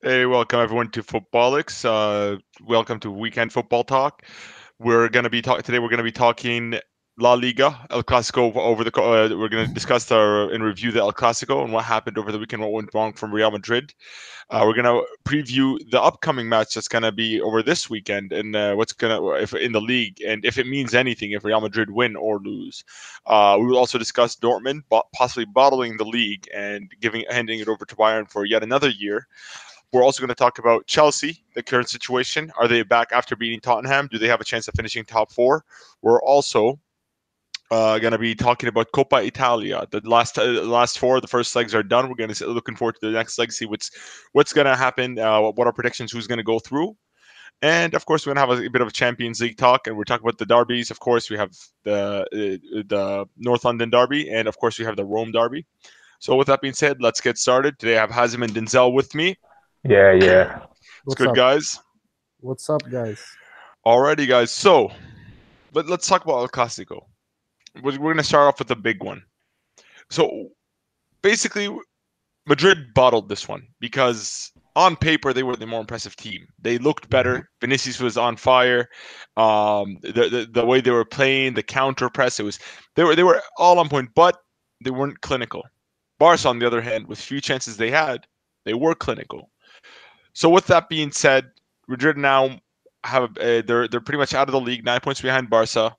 Hey, welcome everyone to Footballix. Welcome to Weekend Football Talk. We're gonna be talking today. We're gonna be talking La Liga, El Clasico. We're gonna discuss and review the El Clasico and what happened over the weekend, what went wrong from Real Madrid. We're gonna preview the upcoming match that's gonna be over this weekend and what's gonna if in the league and if it means anything if Real Madrid win or lose. We will also discuss Dortmund possibly bottling the league and handing it over to Bayern for yet another year. We're also going to talk about Chelsea, the current situation. Are they back after beating Tottenham? Do they have a chance of finishing top four? We're also going to be talking about Coppa Italia. The last four, the first legs are done. We're going to looking forward to the next leg, see what's going to happen, what are predictions, who's going to go through. And of course, we're gonna have a bit of a Champions League talk, and we're talking about the derbies. Of course, we have the North London derby, and of course, we have the Rome derby. So, with that being said, let's get started. Today, I have Hazim and Denzel with me. Yeah. It's What's good, up? guys. What's up, guys? Alrighty, guys. So, let's talk about El Clasico. We're going to start off with the big one. So, basically, Madrid bottled this one because on paper they were the more impressive team. They looked better. Vinicius was on fire. The way they were playing, the counter press, they were all on point, but they weren't clinical. Barca, on the other hand, with few chances they had, they were clinical. So with that being said, Madrid now they're pretty much out of the league, 9 points behind Barca.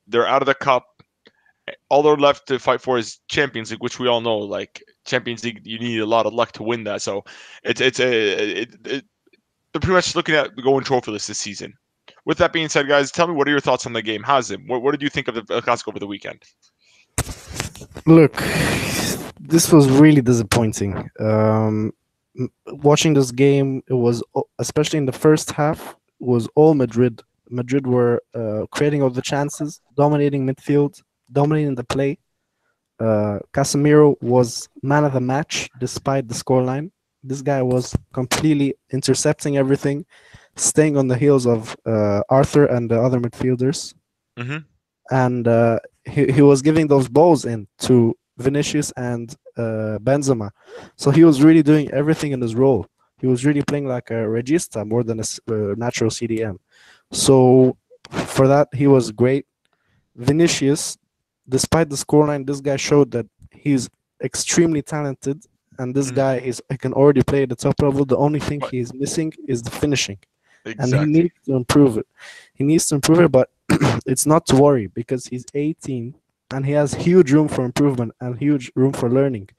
They're out of the cup. All they're left to fight for is Champions League, which we all know. Like Champions League, you need a lot of luck to win that. So they're pretty much looking at going trophyless this season. With that being said, guys, tell me what are your thoughts on the game? Hazim, what did you think of the El Clasico over the weekend? Look, this was really disappointing. Watching this game, it was especially in the first half, was all Madrid. Madrid were creating all the chances, dominating midfield, dominating the play. Casemiro was man of the match despite the scoreline. This guy was completely intercepting everything, staying on the heels of Arthur and the other midfielders. Mm-hmm. And he was giving those balls in to Vinicius and Benzema. So he was really doing everything in his role. He was really playing like a regista more than a natural CDM. So for that, he was great. Vinicius, despite the scoreline, this guy showed that he's extremely talented. And this guy he can already play at the top level. The only thing he's missing is the finishing. And he Exactly. needs to improve it. He needs to improve it, but it's not to worry because he's 18 and he has huge room for improvement and huge room for learning.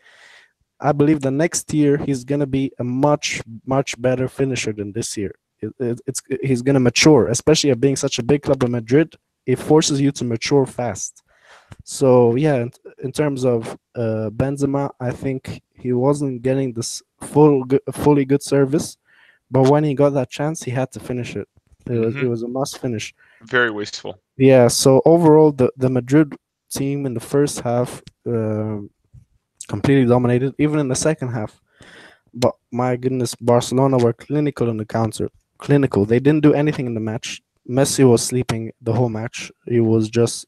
I believe the next year he's gonna be a much better finisher than this year. He's gonna mature, especially at being such a big club in Madrid. It forces you to mature fast. So yeah, in terms of Benzema, I think he wasn't getting this fully good service, but when he got that chance, he had to finish it. It was a must finish. Very wasteful. Yeah. So overall, the Madrid team in the first half completely dominated, even in the second half. But my goodness, Barcelona were clinical on the counter. Clinical. They didn't do anything in the match. Messi was sleeping the whole match. He was just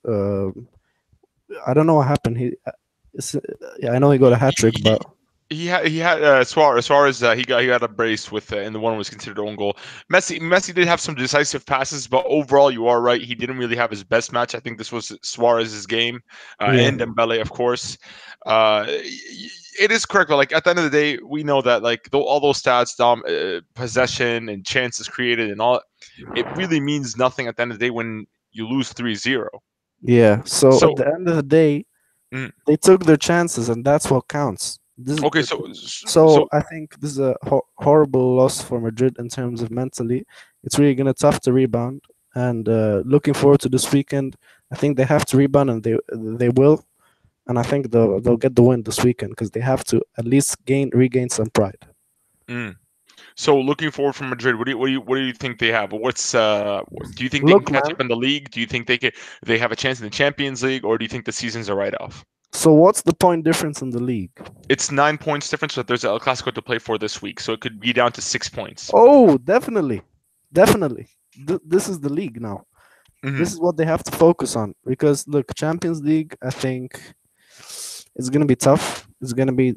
I don't know what happened. I know he got a hat trick, but He had Suarez. He got a brace with and the one was considered own goal. Messi did have some decisive passes, but overall, you are right. He didn't really have his best match. I think this was Suarez's game, yeah, and Dembele, of course. It is correct, but like at the end of the day, we know that like all those stats, possession and chances created, and all, it really means nothing at the end of the day when you lose 3-0. yeah. So So at the end of the day, mm, they took their chances, and that's what counts. okay, So I think this is a horrible loss for Madrid in terms of mentally. It's really gonna tough to rebound, and looking forward to this weekend. I think they have to rebound, and they will. And I think they'll get the win this weekend because they have to at least regain some pride. mm. So looking forward from Madrid, what do you think they have? Do you think they can Look, catch man. up in the league? Do you think they have a chance in the Champions League, or do you think the season's a write off? So what's the point difference in the league? It's 9 points difference, but there's El Clasico to play for this week, so it could be down to 6 points. Oh, definitely. This is the league now. Hmm. This is what they have to focus on because look, Champions League. I think It's gonna be tough. It's gonna be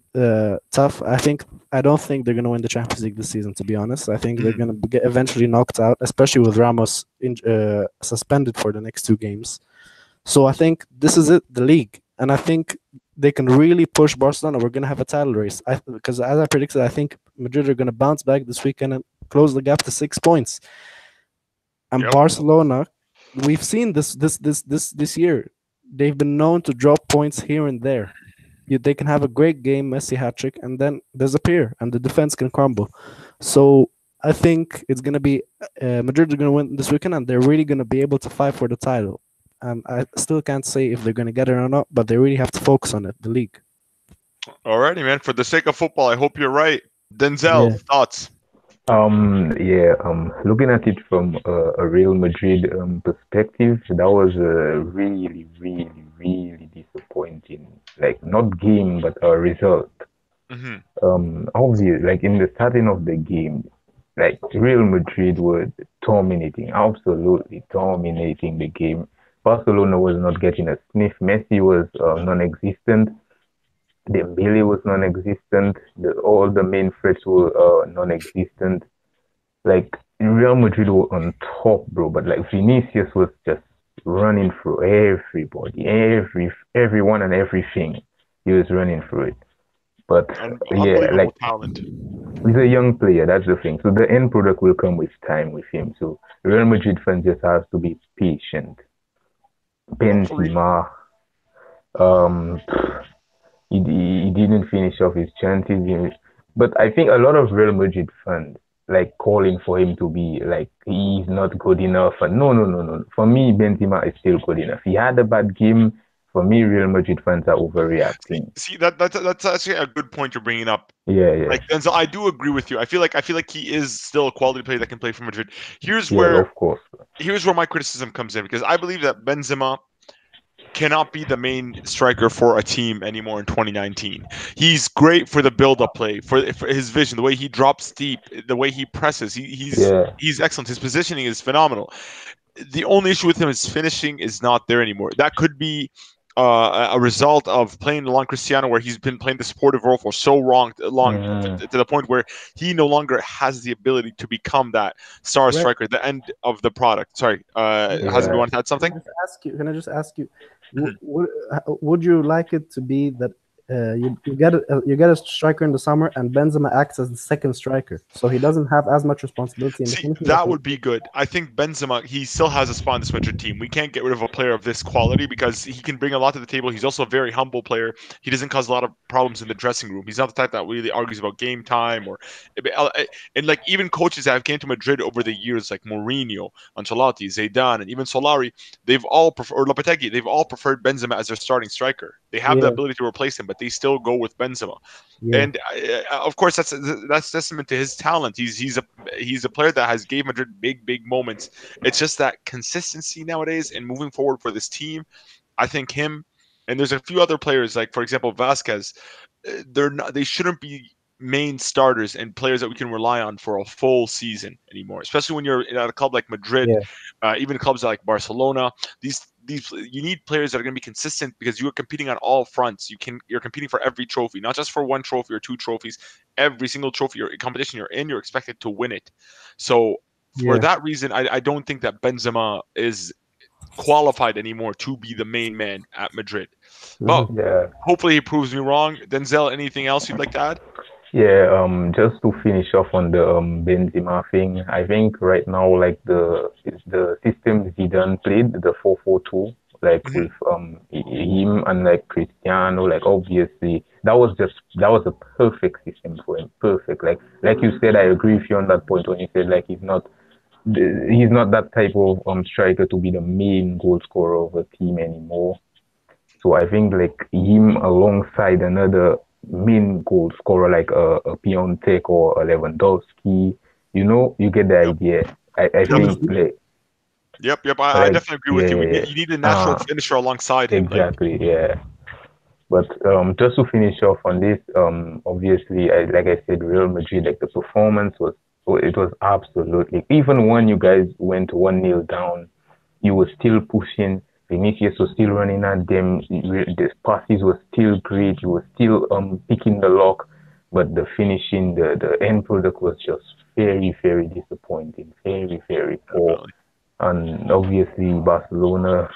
tough. I don't think they're gonna win the Champions League this season. To be honest, I think they're gonna get eventually knocked out, especially with Ramos suspended for the next two games. So I think this is it, the league, and I think they can really push Barcelona. We're gonna have a title race. Because as I predicted, I think Madrid are gonna bounce back this weekend and close the gap to 6 points. And Barcelona, we've seen this year. They've been known to drop points here and there. They can have a great game, Messi hat trick, and then disappear, and the defense can crumble. So I think it's gonna be Madrid are gonna win this weekend, and they're really gonna be able to fight for the title. And I still can't say if they're gonna get it or not, but they really have to focus on it, the league. Alrighty, man. For the sake of football, I hope you're right. Denzel, thoughts? Looking at it from a Real Madrid perspective, that was a really, really, really disappointing, like not game, but a result. Obviously, like in the starting of the game, like Real Madrid were dominating, absolutely dominating the game. Barcelona was not getting a sniff. Messi was non-existent. Dembele was non-existent. All the main threats were non-existent. Like Real Madrid were on top, bro. But like Vinicius was just running through everybody, everyone and everything. He was running through it. But yeah, like talent. He's a young player. That's the thing. So the end product will come with time with him. So Real Madrid fans just have to be patient. Benzema, he didn't finish off his chances. But I think a lot of Real Madrid fans like calling for him to be like he's not good enough. And no. For me, Benzema is still good enough. He had a bad game. For me, Real Madrid fans are overreacting. See that's actually a good point you're bringing up. Yeah. Like Denzel, I do agree with you. I feel like he is still a quality player that can play for Madrid. Here's Yeah, where of course. Here's where my criticism comes in, because I believe that Benzema cannot be the main striker for a team anymore in 2019. He's great for the build-up play, for his vision, the way he drops deep, the way he presses. He's excellent. His positioning is phenomenal. The only issue with him is finishing is not there anymore. That could be a result of playing along Cristiano, where he's been playing the supportive role for so long to the point where he no longer has the ability to become that star striker at the end of the product. Sorry, Hazem, you want to add something? Can I just ask you, would you like it to be that you get a striker in the summer and Benzema acts as the second striker, so he doesn't have as much responsibility? That would be good. I think Benzema, he still has a spot in this Madrid team. We can't get rid of a player of this quality because he can bring a lot to the table. He's also a very humble player. He doesn't cause a lot of problems in the dressing room. He's not the type that really argues about game time and like even coaches that have came to Madrid over the years, like Mourinho, Ancelotti, Zidane, and even Solari, they've all preferred Benzema as their starting striker. They have the ability to replace him, but they still go with Benzema. And of course, that's testament to his talent. He's a player that has gave Madrid big moments. It's just that consistency nowadays and moving forward for this team. I think him and there's a few other players, like for example Vasquez. They shouldn't be main starters and players that we can rely on for a full season anymore, especially when you're at a club like Madrid, even clubs like Barcelona. These you need players that are going to be consistent, because you are competing on all fronts. You're competing for every trophy, not just for one trophy or two trophies. Every single trophy or competition you're in, you're expected to win it. So for that reason, I don't think that Benzema is qualified anymore to be the main man at Madrid. But hopefully he proves me wrong. Denzel, anything else you'd like to add? Yeah, just to finish off on the Benzema thing, I think right now, like the system Zidane played, the 4-4-2, like with him and like Cristiano, like obviously that was a perfect system for him, perfect. Like you said, I agree with you on that point when you said like he's not that type of striker to be the main goal scorer of a team anymore. So I think like him alongside another main goal scorer like a Piontek or a Lewandowski, you get the idea. I think like, I definitely agree with you. You need a natural finisher alongside him. Exactly, yeah. But just to finish off on this, obviously, like I said, Real Madrid, like the performance was absolutely. Even when you guys went 1-0 down, you were still pushing. Vinicius was still running at them. The passes were still great. He was still picking the lock, but the finishing, the end product was just very, very disappointing. Very, very poor. Definitely. And obviously Barcelona,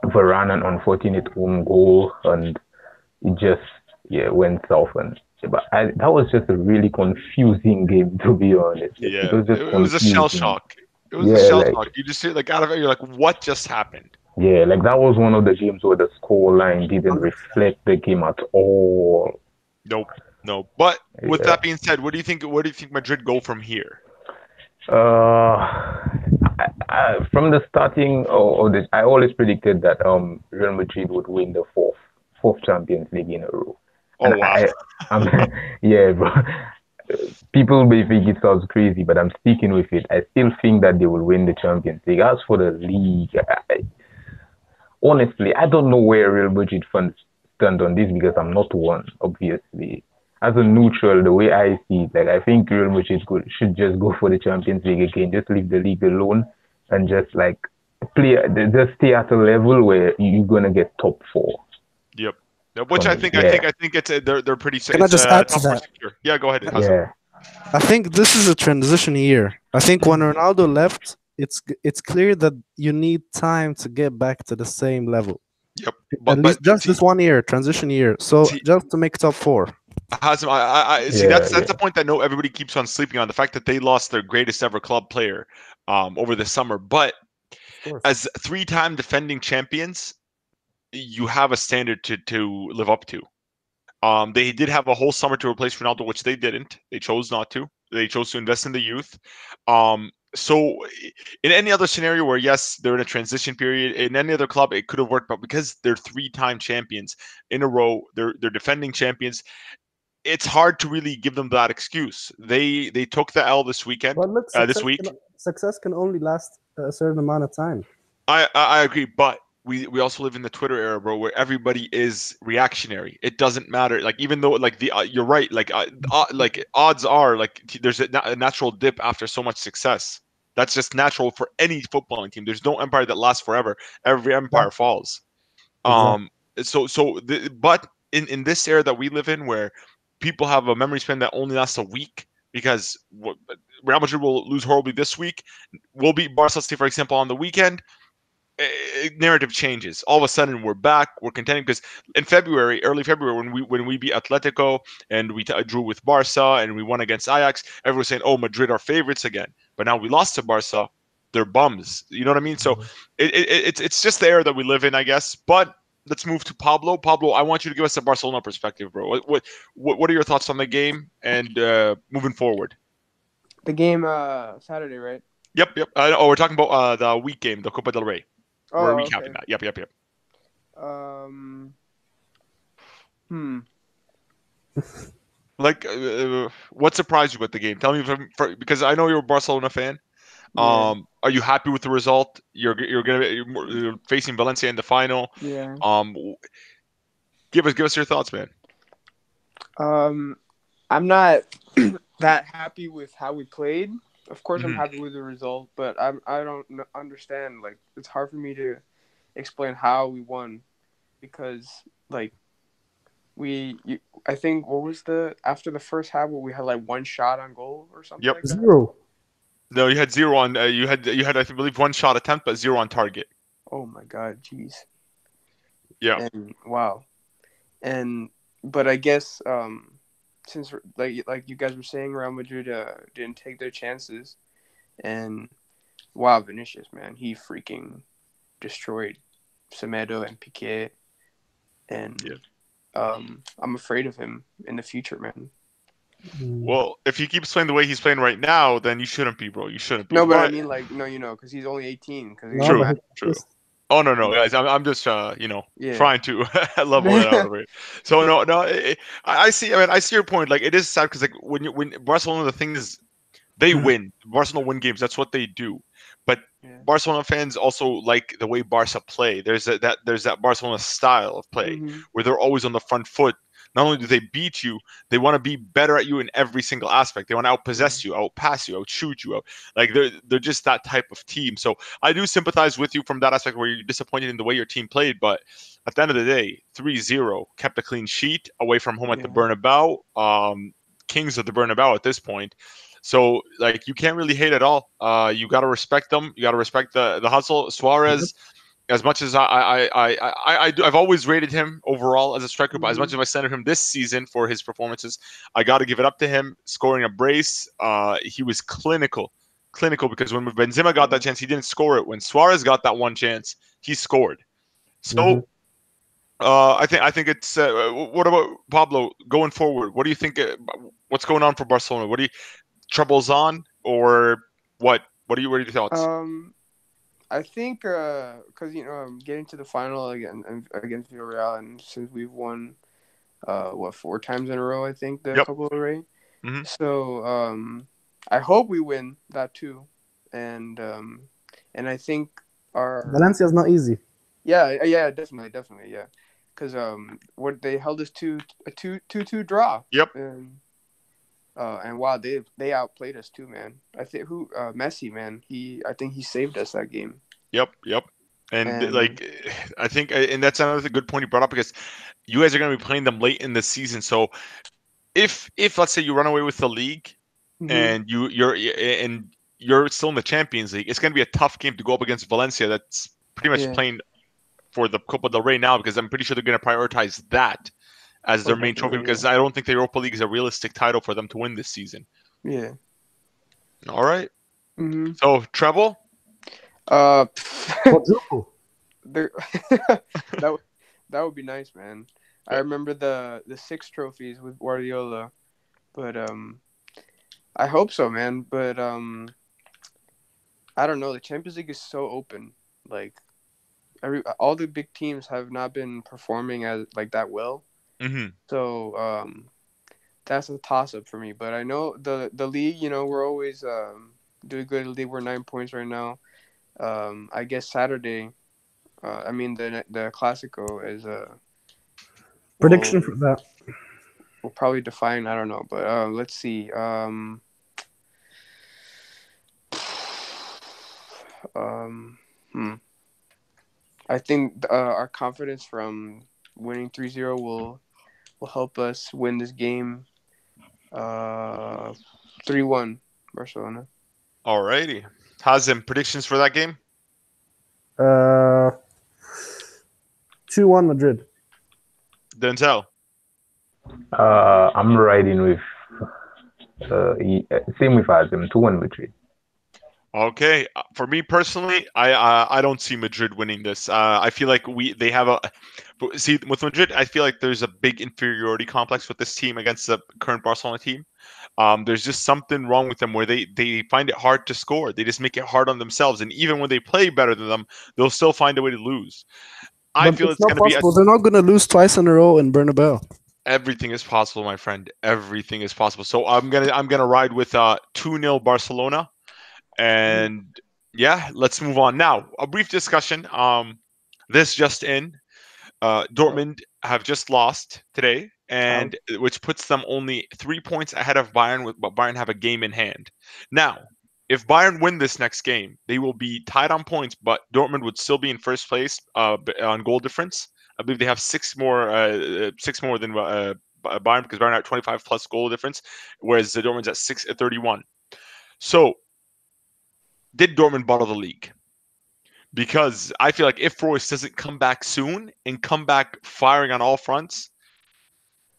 Varane an unfortunate home goal, and it just went south. And but that was just a really confusing game, to be honest. Yeah, It was just it was a shell confusing. shock. It was a Yeah, shell like shock. You just see like out of it, you're like, what just happened? yeah, like that was one of the games where the score line didn't reflect the game at all. Nope, no. But with Yeah. that being said, what do you think? Where do you think Madrid go from here? From the starting, I always predicted that Real Madrid would win the fourth Champions League in a row. Oh And wow! I'm yeah, bro. People may think it sounds crazy, but I'm sticking with it. I still think that they will win the Champions League. As for the league, honestly, I don't know where Real Madrid fans stand on this because I'm not one, obviously. As a neutral, the way I see it, like I think Real Madrid should just go for the Champions League again, just leave the league alone and just like just stay at a level where you're gonna get top four. Yep. Which I think it's they're pretty. Can I just add to top four that? secure. Yeah, go ahead. Yeah, I think this is a transition year. I think when Ronaldo left, it's clear that you need time to get back to the same level. Yep. At least just this 1 year, transition year. So just to make top four. Hazem, I see. Yeah, That's the point that everybody keeps on sleeping on, the fact that they lost their greatest ever club player over the summer. But as 3-time defending champions, you have a standard to live up to. They did have a whole summer to replace Ronaldo, which they didn't. They chose not to. They chose to invest in the youth. So in any other scenario where, yes, they're in a transition period, in any other club, it could have worked. But because they're 3-time champions in a row, they're defending champions, it's hard to really give them that excuse. They took the L this weekend, But look, this week. Success can only last a certain amount of time. I agree, but we also live in the Twitter era, bro, where everybody is reactionary. It doesn't matter. Like, even though like you're right. Like odds are like there's a natural dip after so much success. That's just natural for any footballing team. There's no empire that lasts forever. Every empire falls. Exactly. But in this era that we live in, where people have a memory span that only lasts a week, because Real Madrid will lose horribly this week, we'll beat Barca, for example, on the weekend. Narrative changes. All of a sudden, we're back. We're contending because in February, early February, when we beat Atletico and we drew with Barca and we won against Ajax, everyone was saying, "Oh, Madrid are favorites again." But now we lost to Barca. They're bums. You know what I mean? So it's just the era that we live in, I guess. But let's move to Pablo. Pablo, I want you to give us a Barcelona perspective, bro. What are your thoughts on the game and moving forward? The game Saturday, right? Yep. We're talking about the week game, the Copa del Rey. Oh, We're recapping that. Yep. Like, what surprised you with the game? Tell me, because I know you're a Barcelona fan. Yeah. Are you happy with the result? You're facing Valencia in the final. Yeah. Give us your thoughts, man. I'm not that happy with how we played. Of course, I'm happy with the result, but I don't understand. Like, it's hard for me to explain how we won, because like I think what was after the first half where we had like one shot on goal or something. Yep. Like that? 0. No, you had 0 on. You had I believe 1 shot attempt, but 0 on target. Oh my god, jeez. Yeah. And wow. But I guess since like you guys were saying, Real Madrid didn't take their chances, and wow, Vinicius, man, he freaking destroyed Semedo and Piqué, and I'm afraid of him in the future, man. Well, if he keeps playing the way he's playing right now, then you shouldn't be, bro. You shouldn't be. No, but I mean, like, no, because he's only 18. True. Oh no, guys, I'm just trying to level it out of it. So no, I see. I mean, I see your point. Like, it is sad because like when Barcelona, the thing is, they win. Barcelona win games. That's what they do. But Barcelona fans also like the way Barca play. There's that Barcelona style of play where they're always on the front foot. not only do they beat you, they want to be better at you in every single aspect. They want to outpossess you, outpass you, outshoot you. Like they're just that type of team. So I do sympathize with you from that aspect where you're disappointed in the way your team played, but at the end of the day, 3-0, kept a clean sheet away from home at the Bernabeu. Kings of the Bernabeu at this point. So like you can't really hate at all. You got to respect them. You got to respect the hustle. Suarez, as much as I've always rated him overall as a striker, but as much as I centered him this season for his performances, I got to give it up to him. Scoring a brace, he was clinical because when Benzema got that chance, he didn't score it. When Suarez got that one chance, he scored. So. I think it's. What about Pablo going forward? What do you think? What's going on for Barcelona? What do you troubles on or what? What are your thoughts? I think because getting to the final again against Villarreal, and since we've won 4 times in a row, I think the Copa del Rey. So I hope we win that too, and I think our Valencia's not easy. Yeah, definitely, yeah. Because what they held us to a 2-2 draw. Yep. And wow, they outplayed us too, man. I think Messi, man. I think he saved us that game. Yep. And like I think, and that's another good point you brought up because you guys are going to be playing them late in the season. So if let's say you run away with the league and you're still in the Champions League, it's going to be a tough game to go up against Valencia. That's pretty much playing for the Copa del Rey now, because I'm pretty sure they're going to prioritize that as their main trophy, because I don't think the Europa League is a realistic title for them to win this season. Yeah. All right. So treble. Quadruple. that would be nice, man. I remember the 6 trophies with Guardiola, but I hope so, man. But I don't know. The Champions League is so open, like. All the big teams have not been performing as like that well, so that's a toss up for me. But I know the league, we're always doing good in the league. We're 9 points right now. I guess Saturday, the Clásico is prediction for that. We'll probably define. I don't know, but let's see. I think our confidence from winning 3-0 will help us win this game 3-1 Barcelona. Alrighty. Hazem, predictions for that game? 2-1 Madrid. Denzel? I'm riding with same with Hazem, 2-1 Madrid. Okay, for me personally, I don't see Madrid winning this. I feel like with Madrid, I feel like there's a big inferiority complex with this team against the current Barcelona team. There's just something wrong with them where they find it hard to score. They just make it hard on themselves, and even when they play better than them, they'll still find a way to lose. I feel it's going to be. They're not going to lose twice in a row in Bernabeu. Everything is possible, my friend. Everything is possible. So I'm gonna ride with 2-0 Barcelona. And yeah, let's move on now. A brief discussion. This just in: Dortmund have just lost today, and which puts them only 3 points ahead of Bayern. But Bayern have a game in hand. Now, if Bayern win this next game, they will be tied on points, but Dortmund would still be in first place on goal difference. I believe they have 6 more than Bayern, because Bayern are at 25 plus goal difference, whereas the Dortmund's at 31. So. Did Dortmund bottle the league? Because I feel like if Royce doesn't come back soon and come back firing on all fronts,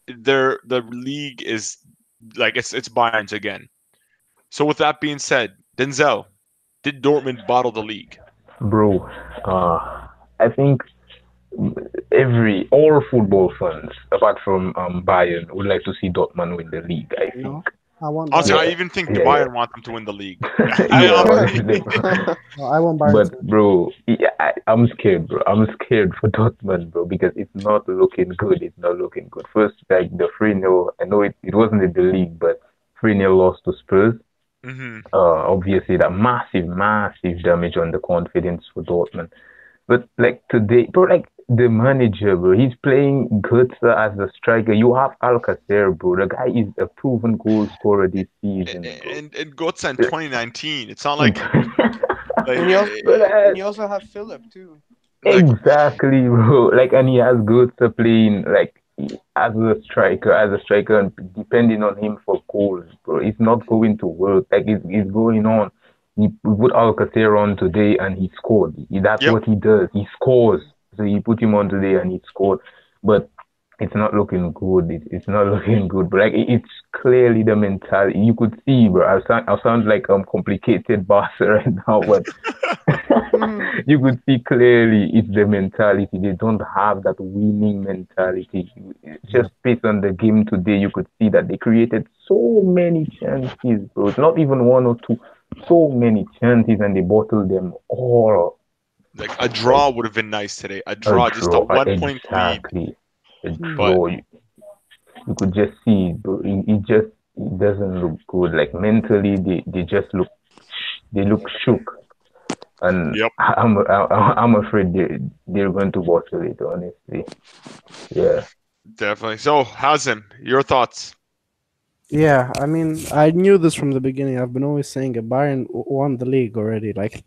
the league is like it's Bayern's again. So with that being said, Denzel, did Dortmund bottle the league? Bro, I think all football fans, apart from Bayern, would like to see Dortmund win the league. I think. I even think Bayern want them to win the league. I want Bayern. But bro, I'm scared, bro. I'm scared for Dortmund, bro, because it's not looking good. It's not looking good. First, like the 3-0, I know it wasn't in the league, but 3-0 loss to Spurs. Obviously, that massive damage on the confidence for Dortmund. But like today, bro, like the manager, bro, he's playing Götze as a striker. You have Alcacer, bro. The guy is a proven goal scorer this season, bro. And Götze in 2019. It's not like And you also But and you also have Philip too. like exactly, bro. Like, and he has Götze playing like as a striker, and depending on him for goals, bro. It's not going to work. Like, it's going on. He put Alcacer on today, and he scored. That's yep. what he does. He scores. So he put him on today, and he scored. But it's not looking good. It's not looking good. But like, it's clearly the mentality. You could see, bro. I sound like complicated boss right now, but you could see clearly it's the mentality. They don't have that winning mentality. Just based on the game today, you could see that they created so many chances, bro. It's not even one or two, so many chances, and they bottled them all. Like a draw would have been nice today. A A draw, just a draw, 1 point lead. exactly. A But draw. You could just see, bro. It doesn't look good. Like mentally, they just look shook. And yep, I'm afraid they're going to bottle it, honestly. Yeah. definitely. So, Hazem, your thoughts? Yeah, I mean, I knew this from the beginning. I've been always saying it. Bayern won the league already. Like,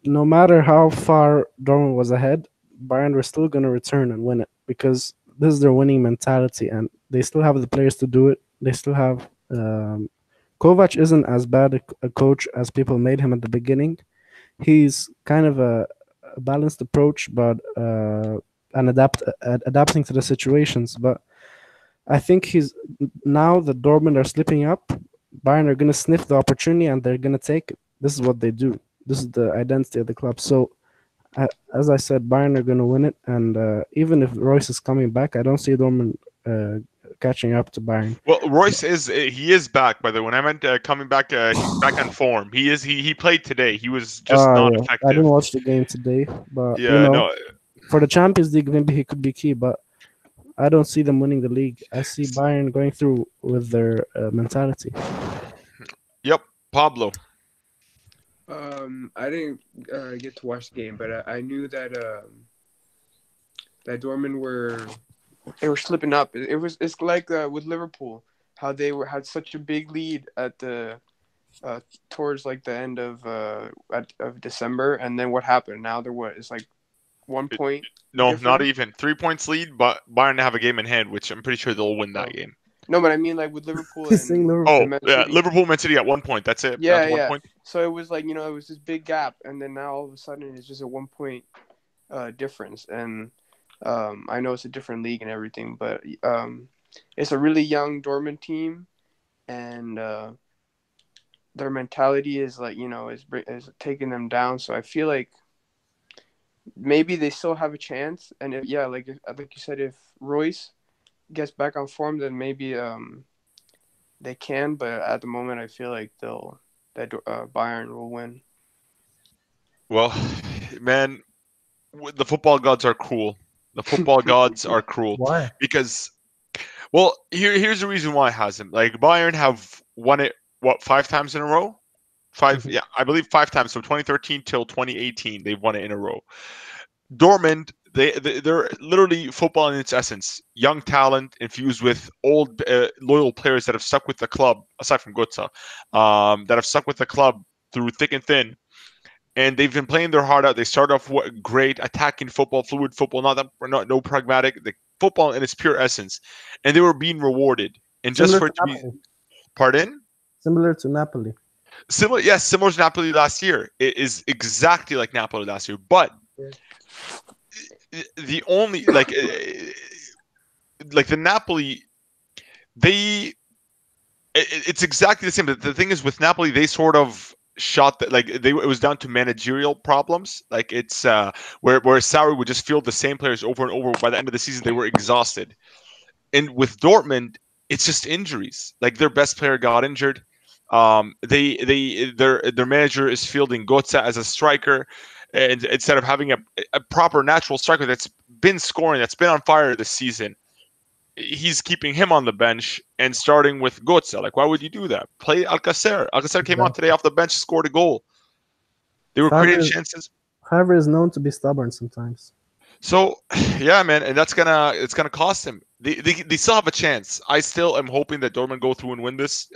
no matter how far Dortmund was ahead, Bayern were still going to return and win it because this is their winning mentality, and they still have the players to do it. They still have. Kovac isn't as bad a coach as people made him at the beginning. He's kind of a balanced approach, but and adapting to the situations. But I think he's now that Dortmund are slipping up, Bayern are going to sniff the opportunity and they're going to take it. This is what they do. This is the identity of the club. So, as I said, Bayern are going to win it. And even if Royce is coming back, I don't see Dortmund catching up to Bayern. Well, Royce is back. By the way, when I meant coming back, he's back on form. He played today. He was just not Yeah. I effective. didn't watch the game today, but Yeah, no. for the Champions League, maybe he could be key. But I don't see them winning the league. I see Bayern going through with their mentality. Yep, Pablo. I didn't get to watch the game, but I knew that that Dortmund were slipping up. It's like with Liverpool, how they had such a big lead at the towards like the end of December, and then what happened? Now they're what? It's like 1 point. No, difference? not even 3 points lead, but Bayern have a game in hand, which I'm pretty sure they'll win that game. No, but I mean like with Liverpool. He's saying Liverpool. Oh, Man yeah, City. Liverpool, Man City at 1 point. That's it. Yeah, That's 1 yeah. point. So it was like it was this big gap, and then now all of a sudden it's just a 1 point difference, and I know it's a different league and everything, but it's a really young Dortmund team, and their mentality is like is taking them down. So I feel like maybe they still have a chance, and if you said, if Royce gets back on form, then maybe they can. But at the moment, I feel like Bayern will win. Well, man, the football gods are cruel. The football gods are cruel. Why? Because, well, here's the reason why it hasn't. Like, Bayern have won it, 5 times in a row? 5, yeah, I believe 5 times. So 2013 till 2018, they've won it in a row. Dortmund, they're literally football in its essence. Young talent infused with old, loyal players that have stuck with the club, aside from Götze, that have stuck with the club through thick and thin. And they've been playing their heart out. They started off great, attacking football, fluid football, no pragmatic, the football in its pure essence. And they were being rewarded. And just for it to be, pardon? Similar to Napoli. Similar to Napoli last year. It is exactly like Napoli last year. But the only like the Napoli, it's exactly the same. But the thing is, with Napoli, they sort of shot that, like, it was down to managerial problems. Like, it's where Sarri would just field the same players over and over. By the end of the season, they were exhausted. And with Dortmund, it's just injuries. Like, their best player got injured. Their manager is fielding Götze as a striker, and instead of having a proper natural striker that's been scoring, that's been on fire this season, he's keeping him on the bench and starting with Götze. Like, why would you do that? Play Alcacer. Alcacer came on today off the bench, scored a goal. They were creating chances. However, is known to be stubborn sometimes. So, yeah, man, and it's gonna cost him. They still have a chance. I still am hoping that Dortmund go through and win this,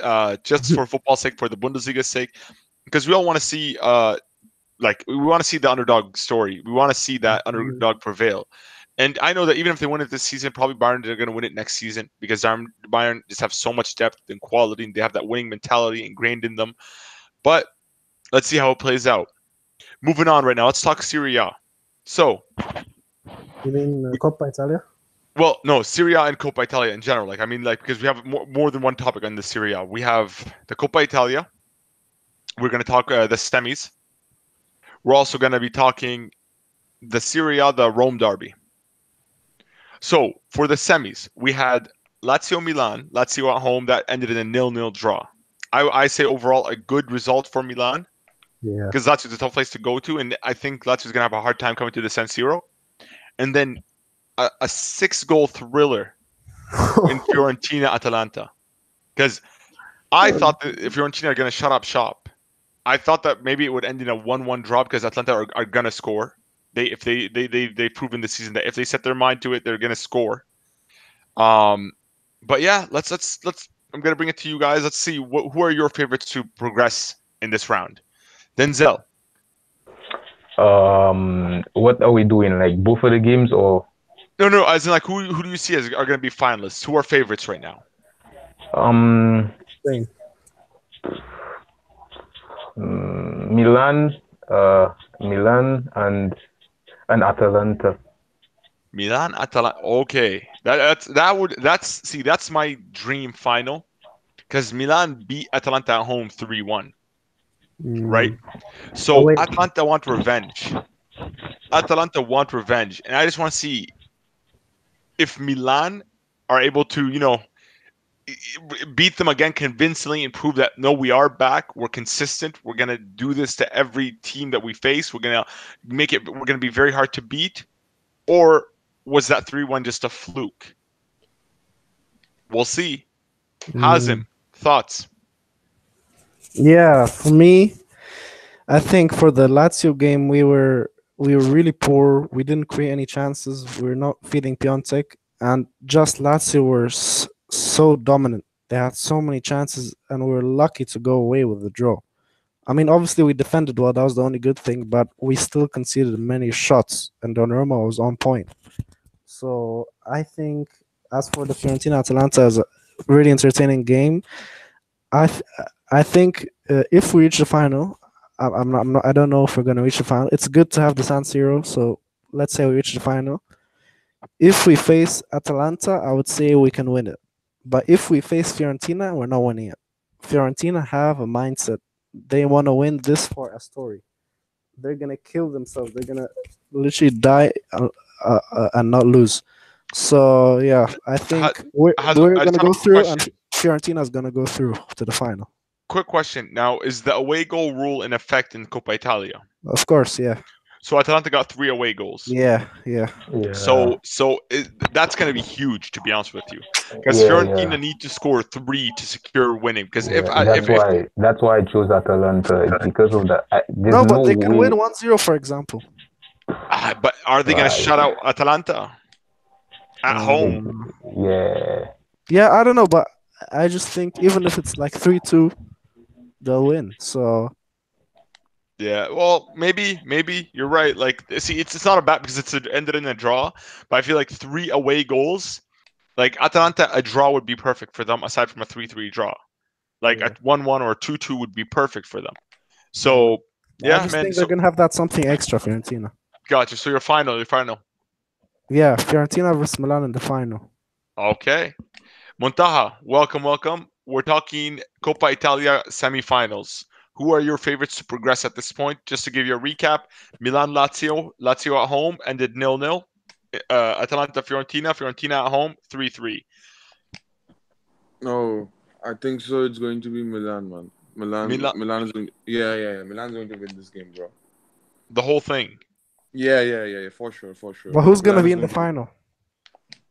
just for football's sake, for the Bundesliga's sake, because we all want to see, we want to see the underdog story. We want to see that underdog prevail. And I know that even if they win it this season, probably Bayern they're going to win it next season because Bayern just have so much depth and quality, and they have that winning mentality ingrained in them. But let's see how it plays out. Moving on right now, let's talk Serie A. So, You mean Coppa Italia? well, no, Serie A and Coppa Italia in general. Because we have more than one topic on the Serie A. We have the Coppa Italia. We're going to talk the semis. We're also going to be talking the Serie A, the Rome derby. So for the semis, we had Lazio Milan, Lazio at home, that ended in a 0-0 draw. I say overall a good result for Milan. Yeah. Because Lazio's a tough place to go to, and I think Lazio's going to have a hard time coming to the San Siro. And then a 6-goal thriller in Fiorentina Atalanta. Because I thought that if Fiorentina are going to shut up shop, I thought that maybe it would end in a 1-1 draw because Atalanta are going to score. They've proven this season that if they set their mind to it, they're going to score. But yeah, let's. I'm going to bring it to you guys. Let's see who are your favorites to progress in this round. Denzel. What are we doing? Like both of the games or? No. As in, like, who do you see are going to be finalists? Who are favorites right now? Same. Milan and Atalanta. Milan, Atalanta. Okay, that's my dream final, because Milan beat Atalanta at home 3-1. Right? So Atalanta want revenge. And I just want to see if Milan are able to, beat them again convincingly and prove that no, we are back. We're consistent. We're gonna do this to every team that we face. We're gonna be very hard to beat. Or was that 3-1 just a fluke? We'll see. Hazim, thoughts? Yeah, for me, I think for the Lazio game we were really poor. We didn't create any chances. We were not feeding Piontek, and just Lazio were so dominant. They had so many chances, and we were lucky to go away with the draw. I mean, obviously we defended well. That was the only good thing, but we still conceded many shots, and Donnarumma was on point. So I think, as for the Fiorentina Atalanta, as a really entertaining game, I think if we reach the final, I don't know if we're gonna reach the final. It's good to have the San Siro, so let's say we reach the final. If we face Atalanta, I would say we can win it. But if we face Fiorentina, we're not winning it. Fiorentina have a mindset. They want to win this for a story. They're gonna kill themselves. They're gonna literally die and not lose. So yeah, I think we're gonna go through, and Fiorentina's gonna go through to the final. Quick question. Now, is the away goal rule in effect in Coppa Italia? Of course, yeah. So Atalanta got 3 away goals. Yeah. So that's going to be huge, to be honest with you, because Fiorentina need to score 3 to secure winning. Because that's why I chose Atalanta. It's because of that. But they can win 1-0, for example. But are they going to shut out Atalanta at home? Yeah, I don't know, but I just think even if it's like 3-2, they'll win. So. Yeah, well, maybe you're right. Like, see, it's not a bad because it's ended in a draw, but I feel like 3 away goals, like Atalanta, a draw would be perfect for them. Aside from a 3-3 draw, like at 1-1 or 2-2 would be perfect for them. So yeah, I think they're gonna have that something extra, Fiorentina. Gotcha. So your final. Yeah, Fiorentina versus Milan in the final. Okay, Montaha, welcome. We're talking Coppa Italia semifinals. Who are your favorites to progress at this point? Just to give you a recap, Milan-Lazio at home ended 0-0. Atalanta-Fiorentina at home 3-3. No, I think so. It's going to be Milan, man. Milan is going. Yeah. Milan's going to win this game, bro. The whole thing. Yeah, for sure. But who's going to be in the final?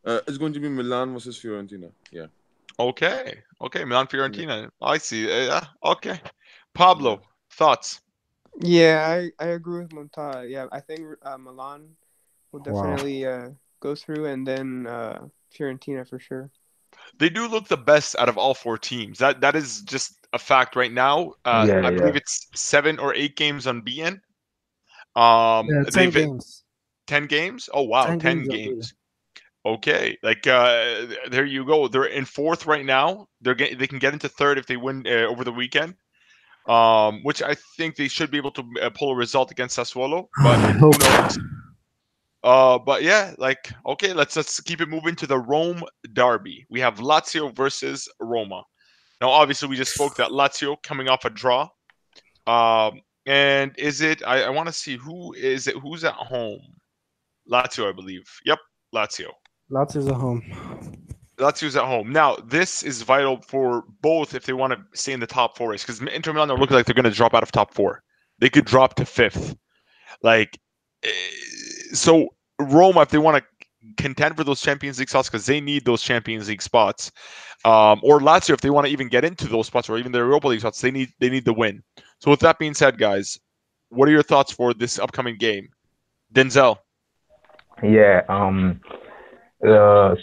It's going to be Milan versus Fiorentina. Yeah. Okay, Milan-Fiorentina. I see. Okay. Pablo, thoughts? Yeah, I agree with Monta. Yeah, I think Milan will Wow. definitely go through, and then Fiorentina for sure. They do look the best out of all four teams. That is just a fact right now. Yeah, I yeah. believe it's 7 or 8 games unbeaten. Yeah, 10 They've games. 10 games. Oh wow, 10 10 games unbeaten. games. Okay, like there you go. They're in fourth right now. They can get into third if they win over the weekend. Which I think they should be able to pull a result against Sassuolo, but I who hope. knows? But yeah, like okay, let's keep it moving to the Rome derby. We have Lazio versus Roma. Now, obviously, we just spoke that Lazio coming off a draw. And is it? I want to see who is it? Who's at home? Lazio, I believe. Yep, Lazio. Lazio's at home. Lazio's at home. Now, this is vital for both if they want to stay in the top four race because Inter Milan are looking like they're going to drop out of top four. They could drop to fifth. Like, so Roma, if they want to contend for those Champions League spots because they need those Champions League spots, or Lazio, if they want to even get into those spots or even the Europa League spots, they need the win. So with that being said, guys, what are your thoughts for this upcoming game? Denzel. Yeah,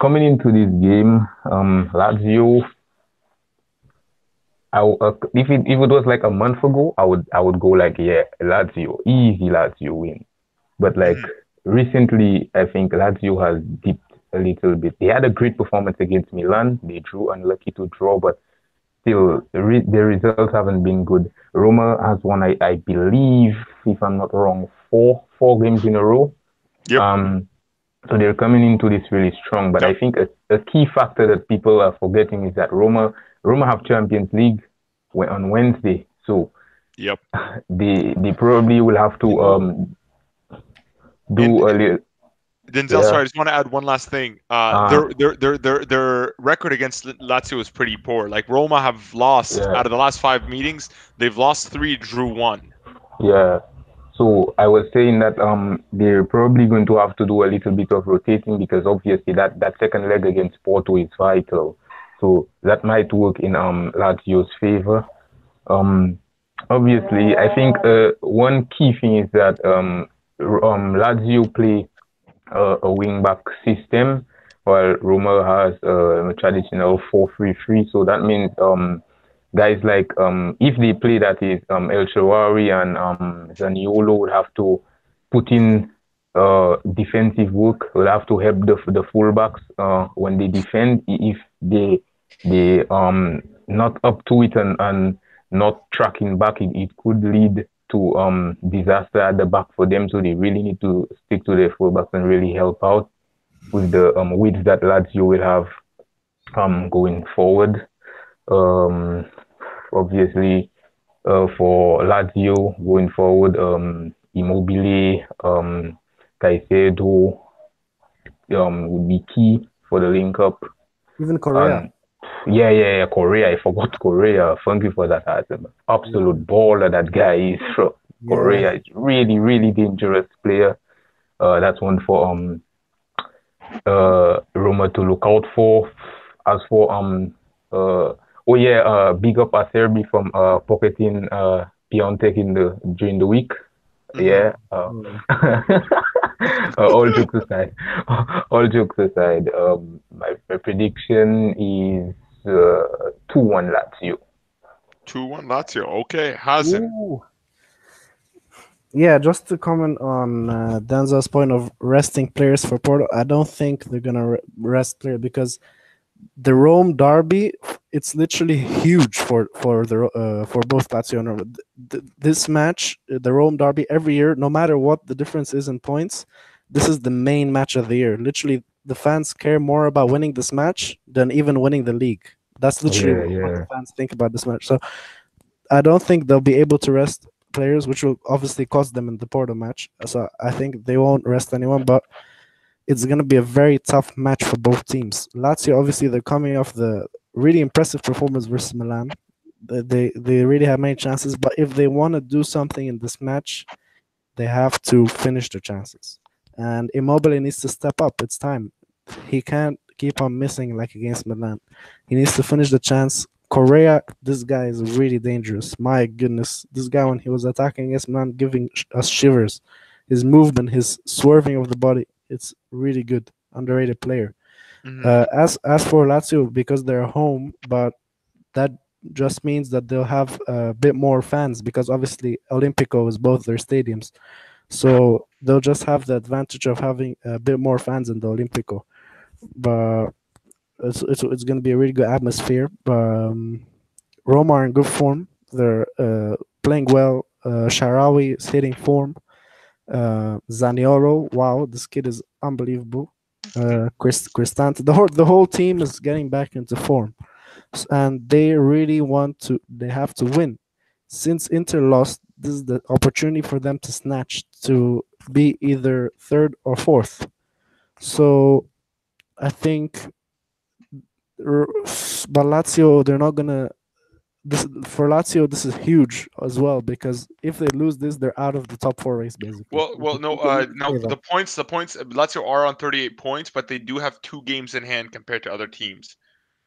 coming into this game, Lazio. If it was like a month ago, I would go like, yeah, Lazio, easy Lazio win. But like recently, I think Lazio has dipped a little bit. They had a great performance against Milan. They drew, unlucky to draw, but still the results haven't been good. Roma has won, I believe, if I'm not wrong, four games in a row. Yep. So they're coming into this really strong. But I think a key factor that people are forgetting is that Roma have Champions League on Wednesday. So Yep. they probably will have to do a little. Denzel, sorry, I just want to add one last thing. Their record against Lazio is pretty poor. Like Roma have lost out of the last 5 meetings, they've lost 3, drew 1. Yeah. So I was saying that they're probably going to have to do a little bit of rotating because obviously that second leg against Porto is vital. So that might work in Lazio's favor. Obviously, I think one key thing is that Lazio play a wing back system, while Roma has a traditional 4-3-3. So that means guys like if they play that is El Shaarawy and Zaniolo would have to put in defensive work. Will have to help the fullbacks when they defend. If they not up to it and not tracking back, it could lead to disaster at the back for them. So they really need to stick to their fullbacks and really help out with the width that Lazio will have going forward. Obviously, for Lazio going forward, Immobile, Caicedo would be key for the link up. Even Correa. Yeah, Correa. I forgot Correa. Thank you for that. Absolute baller that guy is. Correa is really, really dangerous player. That's one for Roma to look out for. As for big up Acerbi from pocketing Piontek during the week. Yeah. All jokes aside, my prediction is 2-1 Lazio. 2-1 Lazio. Okay, Hazen. Yeah, just to comment on Denzel's point of resting players for Porto, I don't think they're gonna rest players because the Rome derby, it's literally huge for both Lazio and Roma. This match, the Rome derby, every year, no matter what the difference is in points, this is the main match of the year. Literally, the fans care more about winning this match than even winning the league. That's literally what the fans think about this match. So I don't think they'll be able to rest players, which will obviously cost them in the Porto match. So I think they won't rest anyone, but it's going to be a very tough match for both teams. Lazio, obviously, they're coming off the really impressive performance versus Milan. They really have many chances, but if they want to do something in this match, they have to finish their chances. And Immobile needs to step up. It's time. He can't keep on missing like against Milan. He needs to finish the chance Correa, this guy is really dangerous. My goodness, this guy when he was attacking us, man, giving us shivers. His movement, his swerving of the body, it's really good. Underrated player. As for Lazio, because they're home, but that just means that they'll have a bit more fans because obviously Olimpico is both their stadiums, so they'll just have the advantage of having a bit more fans in the Olimpico. But it's going to be a really good atmosphere. Roma are in good form. They're playing well. Sharawi is hitting form. Zaniolo, wow, this kid is unbelievable. Cristante, the whole team is getting back into form, and they really they have to win. Since Inter lost, this is the opportunity for them to snatch to be either third or fourth. So I think but Lazio, they're not gonna. For Lazio, this is huge as well because if they lose this, they're out of the top four race basically. No. The points. Lazio are on 38 points, but they do have 2 games in hand compared to other teams.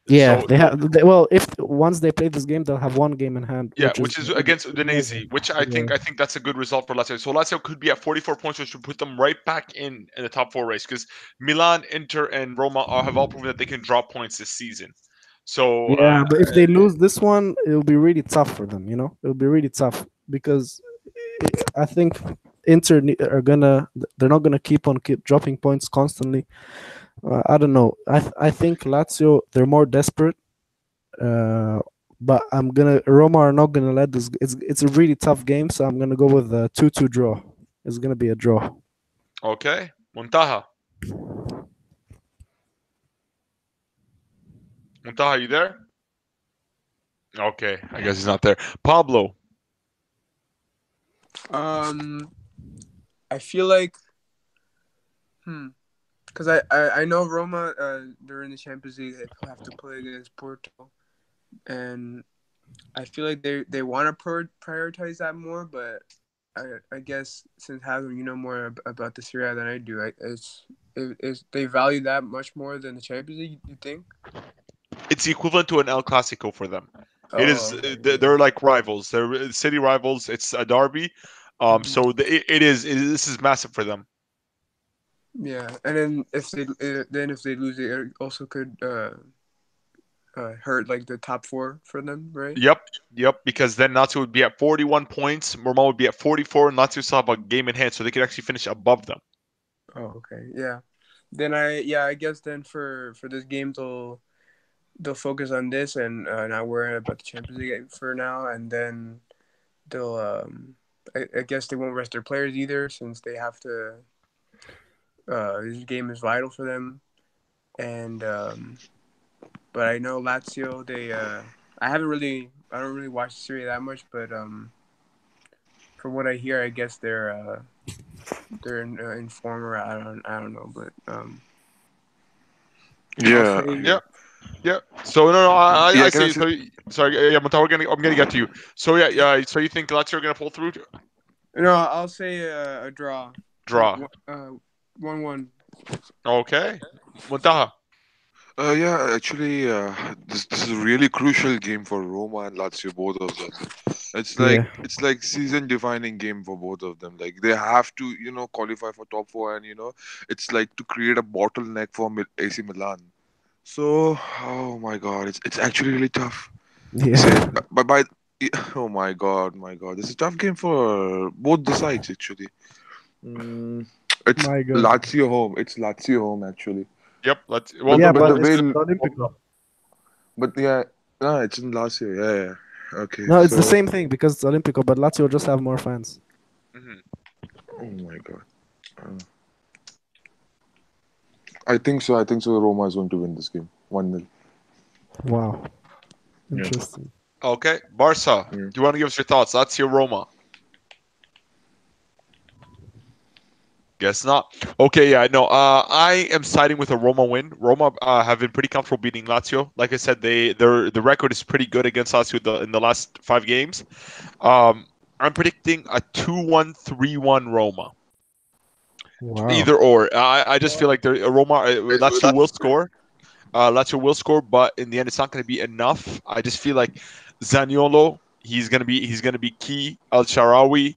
Yeah, so, if once they play this game, they'll have 1 game in hand. Yeah, which is against Udinese, which I think that's a good result for Lazio. So Lazio could be at 44 points, which would put them right back in the top 4 race because Milan, Inter, and Roma have all proven that they can drop points this season. So yeah, but if they lose this one, it'll be really tough for them. It'll be really tough because I think Inter they're not gonna keep dropping points constantly. I don't know. I think Lazio, they're more desperate. But Roma are not gonna let this. It's a really tough game, so I'm gonna go with a 2-2 draw. It's gonna be a draw. Okay, Muntaha. Muntaha, you there? Okay, I guess he's not there. Pablo. I feel like, because I know Roma, they're in the Champions League. They have to play against Porto, and I feel like they want to prioritize that more. But I guess since having more about the Serie A than I do, they value that much more than the Champions League. You think? It's equivalent to an El Clasico for them. It is. They're like rivals. They're city rivals. It's a derby. So this is massive for them. Yeah, and then if they lose, it also could hurt like the top 4 for them, right? Yep. Because then Lazio would be at 41 points, Roma would be at 44, and Lazio still have a game in hand, so they could actually finish above them. Oh, okay, yeah. Then I guess then for this game they'll focus on this and not worry about the Champions League for now, and then they'll I guess they won't rest their players either since they have to. This game is vital for them, and but I know Lazio. I don't really watch the series that much, but from what I hear, I guess they're in form, or I don't know, but yeah. So no, I see. So sorry, yeah, Monta, I'm gonna get to you. So yeah. So you think Lazio are gonna pull through? No, I'll say a draw. Draw. 1-1. Okay. Monta. Yeah, actually, this is a really crucial game for Roma and Lazio, both of them. It's like season-defining game for both of them. Like they have to, qualify for top 4, and it's like to create a bottleneck for AC Milan. So, oh my God, it's actually really tough. Yeah. Oh my God, this is a tough game for both the sides actually. It's Lazio home. It's Lazio home actually. Yep. But it's Olimpico. But yeah, no, it's in Lazio. Yeah. Okay. No, it's the same thing because it's Olimpico, but Lazio just have more fans. Mm-hmm. Oh my God. I think so. Roma is going to win this game 1-0. Wow. Interesting. Yeah. Okay, Barca. Do you want to give us your thoughts? Lazio, Roma. Guess not. Okay, yeah, no. I am siding with a Roma win. Roma have been pretty comfortable beating Lazio. Like I said, the record is pretty good against Lazio in the last 5 games. I'm predicting a 2-1, 3-1 Roma. Wow. Either or. I just feel like Lazio will score. Lazio will score, but in the end, it's not going to be enough. I just feel like Zaniolo, he's going to be key. El Shaarawy,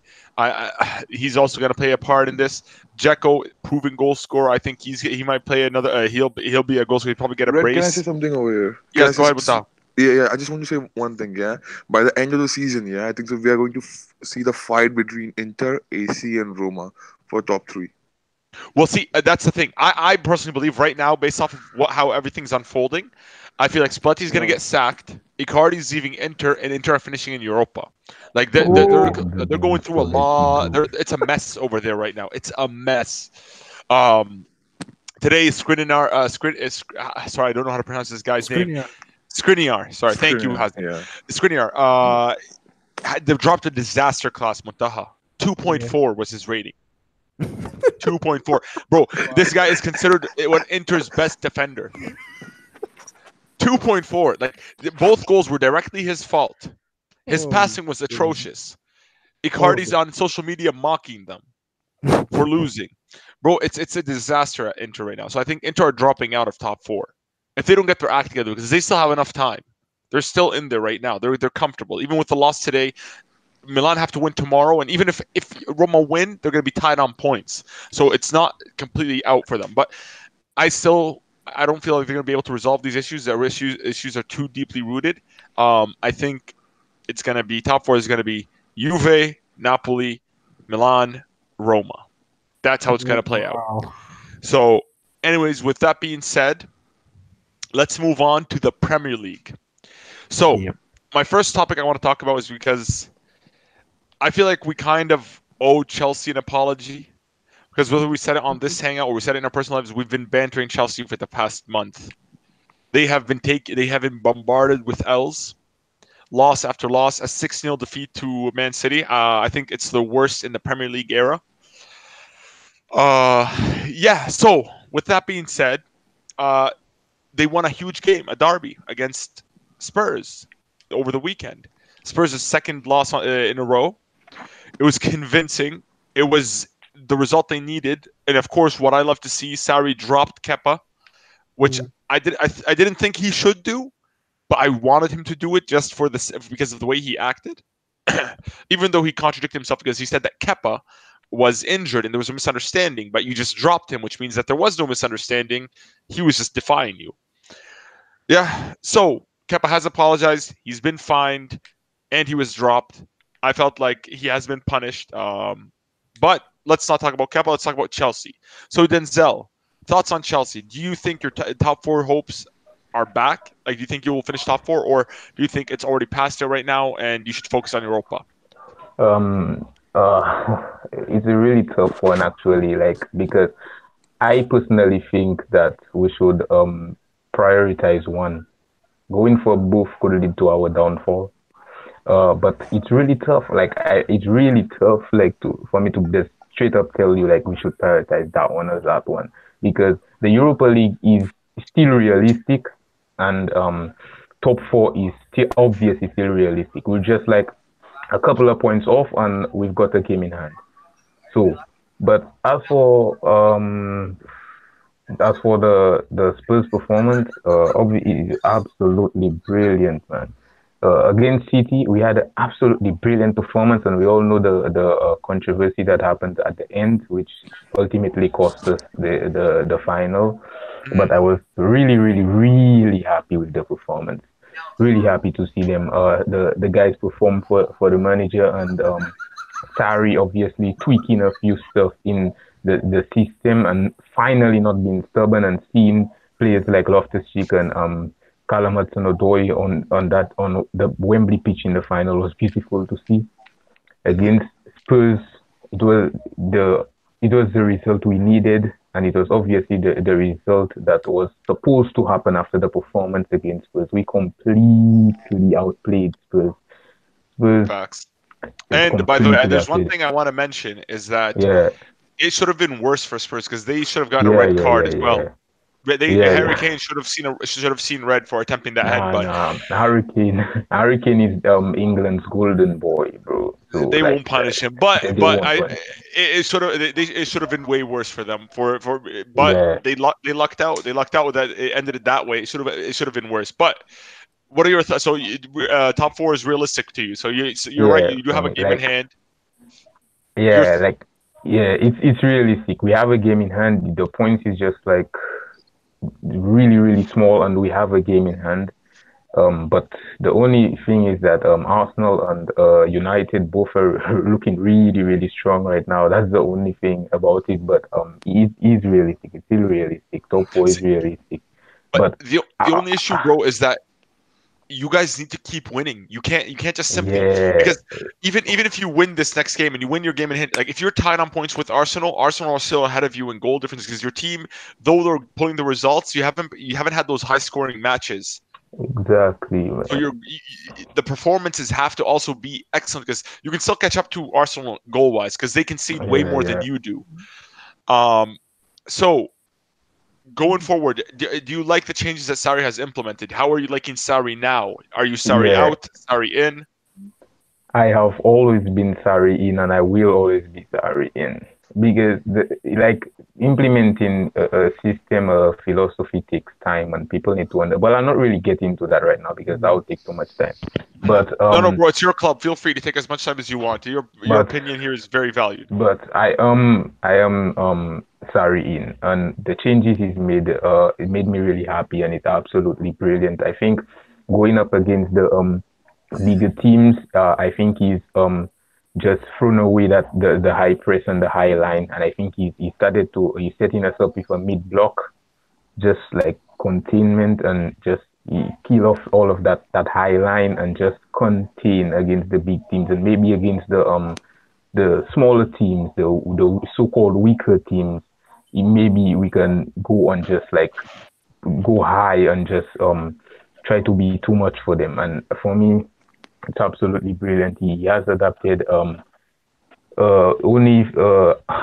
he's also going to play a part in this. Dzeko, proven goal scorer. I think he might play another. He'll be a goal scorer. He'll probably get a Red, brace. can I say something over here? Yes, go ahead with that. Yeah. I just want to say one thing. Yeah, by the end of the season, yeah, I think so. We are going to see the fight between Inter, AC, and Roma for top 3. Well, see, that's the thing. I personally believe right now, based off of how everything's unfolding, I feel like Spalletti's going to get sacked. Icardi's leaving Inter, and Inter are finishing in Europa. Like they're going through a lot. It's a mess over there right now. It's a mess. Today, sorry, I don't know how to pronounce this guy's name. Skriniar. Sorry, thank you, Hasan. Yeah. Skriniar. They've dropped a disaster class. Muntaha 2.4 was his rating. 2.4, bro. This guy is considered one Inter's best defender. 2.4. Like both goals were directly his fault. His passing was atrocious. Icardi's on social media mocking them for losing. Bro, it's a disaster at Inter right now. So I think Inter are dropping out of top 4 if they don't get their act together, because they still have enough time. They're still in there right now. They're comfortable. Even with the loss today, Milan have to win tomorrow, and even if Roma win, they're going to be tied on points. So it's not completely out for them. But I don't feel like they're going to be able to resolve these issues. Their issues are too deeply rooted. I think it's going to be top 4 is going to be Juve, Napoli, Milan, Roma. That's how it's going to play out. So, anyways, with that being said, let's move on to the Premier League. So, my first topic I want to talk about is because I feel like we kind of owe Chelsea an apology, because whether we said it on this hangout or we said it in our personal lives, we've been bantering Chelsea for the past month. They have been bombarded with L's, loss after loss, a 6-0 defeat to Man City. I think it's the worst in the Premier League era. So with that being said, they won a huge game, a derby against Spurs over the weekend. Spurs' second loss in a row. It was convincing. It was the result they needed, and of course, what I love to see, Sarri dropped Kepa, which I didn't think he should do, but I wanted him to do it just because of the way he acted. Even though he contradicted himself, because he said that Kepa was injured and there was a misunderstanding, but you just dropped him, which means that there was no misunderstanding. He was just defying you. Yeah. So Kepa has apologized. He's been fined, and he was dropped. I felt like he has been punished. But let's not talk about Kepa. Let's talk about Chelsea. So Denzel, thoughts on Chelsea? Do you think your top 4 hopes are back? Like, do you think you will finish top 4, or do you think it's already past it right now and you should focus on Europa? It's a really tough one, actually. Like, because I personally think that we should prioritize one. Going for both could lead to our downfall. But it's really tough. It's really tough. For me to just straight up tell you, like, we should prioritize that one or that one, because the Europa League is still realistic, and top 4 is still obviously still realistic. We're just like a couple of points off, and we've got a game in hand. So, but as for the Spurs performance, obviously absolutely brilliant, man. Against City, we had an absolutely brilliant performance, and we all know the controversy that happened at the end, which ultimately cost us the final. But I was really, really, really happy with the performance. Really happy to see them. The guys perform for the manager, and Sarri obviously tweaking a few stuff in the system, and finally not being stubborn, and seeing players like Loftus-Cheek and Callum Hudson-Odoi on the Wembley pitch in the final was beautiful to see. Against Spurs, it was the result we needed, and it was obviously the result that was supposed to happen after the performance against Spurs. We completely outplayed Spurs. Facts. And by the way, there's one thing I want to mention is that it should have been worse for Spurs, because they should have gotten a red card as well. Yeah. Harry Kane should have seen red for attempting that headbutt. Harry Kane is England's golden boy, bro. So they like won't punish him, but they but won't punish. it should have it should have been way worse for them. But Yeah, they lucked out. They lucked out with that. It ended it that way. It should have been worse. But what are your thoughts? So top four is realistic to you. So you're right. yeah, You do for have a me. game in Like hand. Your yeah, like yeah, it's realistic. We have a game in hand. The points is just like really, really small, and we have a game in hand. But the only thing is that Arsenal and United both are looking really, really strong right now. That's the only thing about it. But it is realistic. It's still realistic. Top four is realistic. but But the only issue, bro, is that you guys need to keep winning. You can't just simply, yeah, because even if you win this next game and you win your game in hand, like if you're tied on points with Arsenal, Arsenal are still ahead of you in goal difference because your team, though they're pulling the results, you haven't had those high scoring matches. exactly, So man. the performances have to also be excellent because you can still catch up to Arsenal goal wise because they concede way Yeah, more than yeah, you do. So going forward, do you like the changes that Sarri has implemented? How are you liking Sarri now? Are you Sarri yeah. out, Sarri in? I have always been Sarri in, and I will always be Sarri in because like implementing a system, a philosophy takes time, and people need to Well, I'm not really getting into that right now because that would take too much time. But No, bro, it's your club. Feel free to take as much time as you want. Your but opinion here is very valued. but I am Sarri in, and the changes he's made it made me really happy, and it's absolutely brilliant. I think going up against the bigger teams, I think he's just thrown away the high press and the high line, and I think he's setting us up with a mid block, just like containment, and just kill off all of that high line and just contain against the big teams, and maybe against the smaller teams, the so-called weaker teams. Maybe we can go on just like go high and just try to be too much for them. And for me, it's absolutely brilliant. He has adapted. Only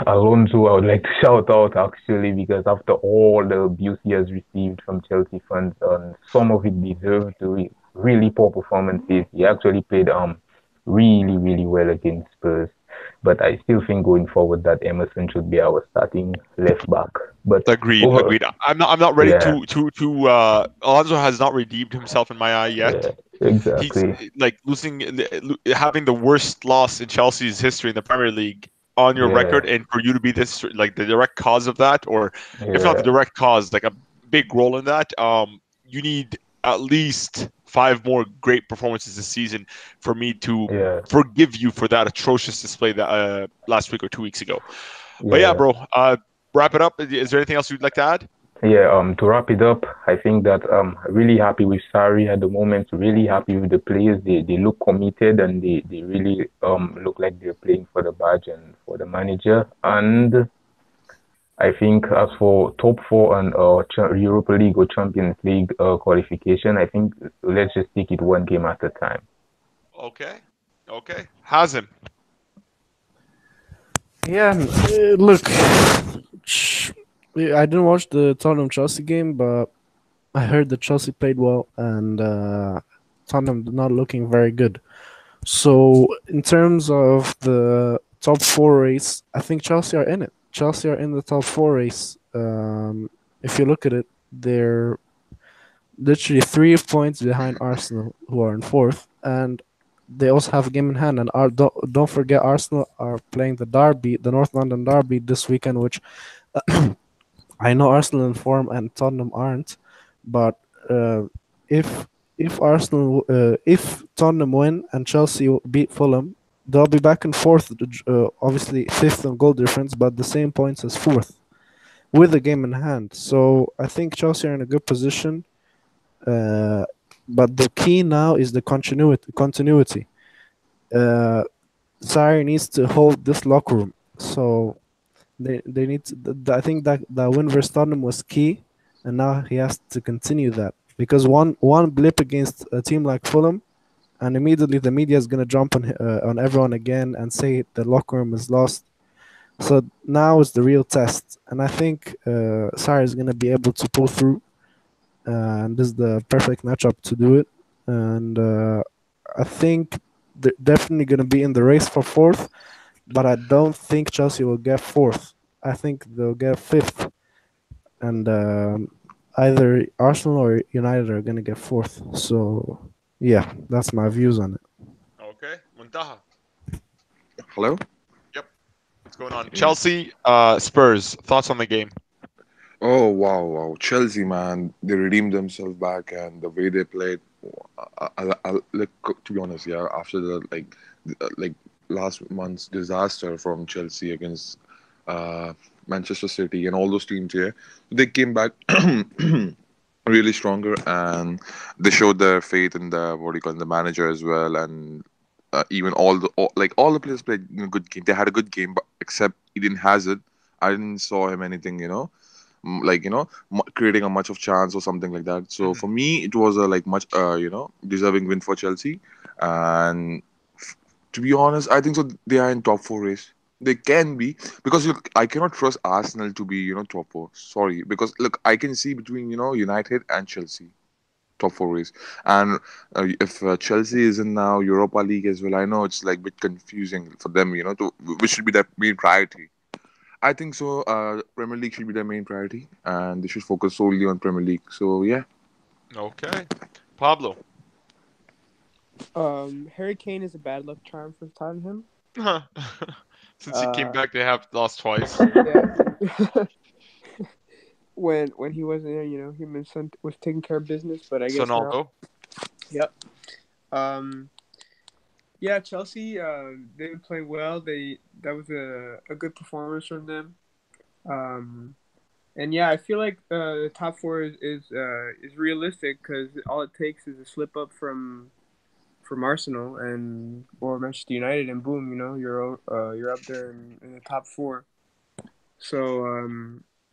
Alonso, I would like to shout out actually because after all the abuse he has received from Chelsea fans, some of it deserved to really poor performances. He actually played really really well against Spurs, but I still think going forward that Emerson should be our starting left back. But Agreed, over, agreed. I'm not ready yeah, to. Alonso has not redeemed himself in my eye yet. yeah, He's exactly, like having the worst loss in Chelsea's history in the Premier League on your yeah, record, and for you to be this like the direct cause of that, or if not the yeah, direct cause, like a big role in that. You need at least five more great performances this season for me to yeah, forgive you for that atrocious display that last week or 2 weeks ago. But yeah, yeah. bro. Wrap it up. Is there anything else you'd like to add? Yeah, to wrap it up, I think that really happy with Sarri at the moment, really happy with the players. They look committed, and they really look like they're playing for the badge and for the manager. And I think as for top four and Europa League or Champions League qualification, I think let's just take it one game at a time. Okay. Okay. Hazem. Yeah, look, I didn't watch the Tottenham Chelsea game, but I heard that Chelsea played well and Tottenham not looking very good. So in terms of the top four race, I think Chelsea are in it. Chelsea are in the top four race. If you look at it, they're literally 3 points behind Arsenal, who are in fourth, and they also have a game in hand. And don't forget, Arsenal are playing the derby, the North London derby this weekend, which I know Arsenal in form and Tottenham aren't, but if if Tottenham win and Chelsea beat Fulham, they'll be back in fourth. Obviously fifth in goal difference, but the same points as fourth with the game in hand. So I think Chelsea are in a good position. But the key now is the continuity. Sarri needs to hold this locker room. So they need to. I think that win versus Tottenham was key, and now he has to continue that because one blip against a team like Fulham, and immediately the media is gonna jump on everyone again and say the locker room is lost. So now is the real test, and I think Sarri is gonna be able to pull through, and this is the perfect matchup to do it. And I think they're definitely going to be in the race for fourth, but I don't think Chelsea will get fourth. I think they'll get fifth, and either Arsenal or United are going to get fourth. So yeah, that's my views on it. Okay, Muntaha. Hello. Yep. What's going on? Chelsea, Spurs. Thoughts on the game? Oh wow! Chelsea, man, they redeemed themselves back, and the way they played. Like, to be honest, yeah. After the like last month's disaster from Chelsea against uh, Manchester City and all those teams here, they came back really stronger, and they showed their faith in the what do you call it, the manager as well, and even all the players played a good game. They had a good game, but except Eden Hazard, I didn't saw him anything, creating a much of chance or something like that. So Mhm. for me, it was a like much deserving win for Chelsea, and to be honest, I think so. They are in top four race. They can be because look, I cannot trust Arsenal to be top four. Sorry, because look, I can see between United and Chelsea top four race, and if Chelsea is in now Europa League as well, I know it's like a bit confusing for them. To which should be their main priority. I think so. Premier League should be their main priority, and they should focus solely on Premier League. So yeah, Okay, Pablo. Harry Kane is a bad luck charm for Tottenham. Since he came Uh, back, they have lost twice. yeah. when he wasn't there, him and son was taking care of business. But I guess now, Sonaldo. yep. Um, yeah, Chelsea. They've been playing well. That was a good performance from them. Um, and yeah, I feel like the top four is realistic because all it takes is a slip up from Arsenal and or Manchester United, and boom, you're up there in the top four. So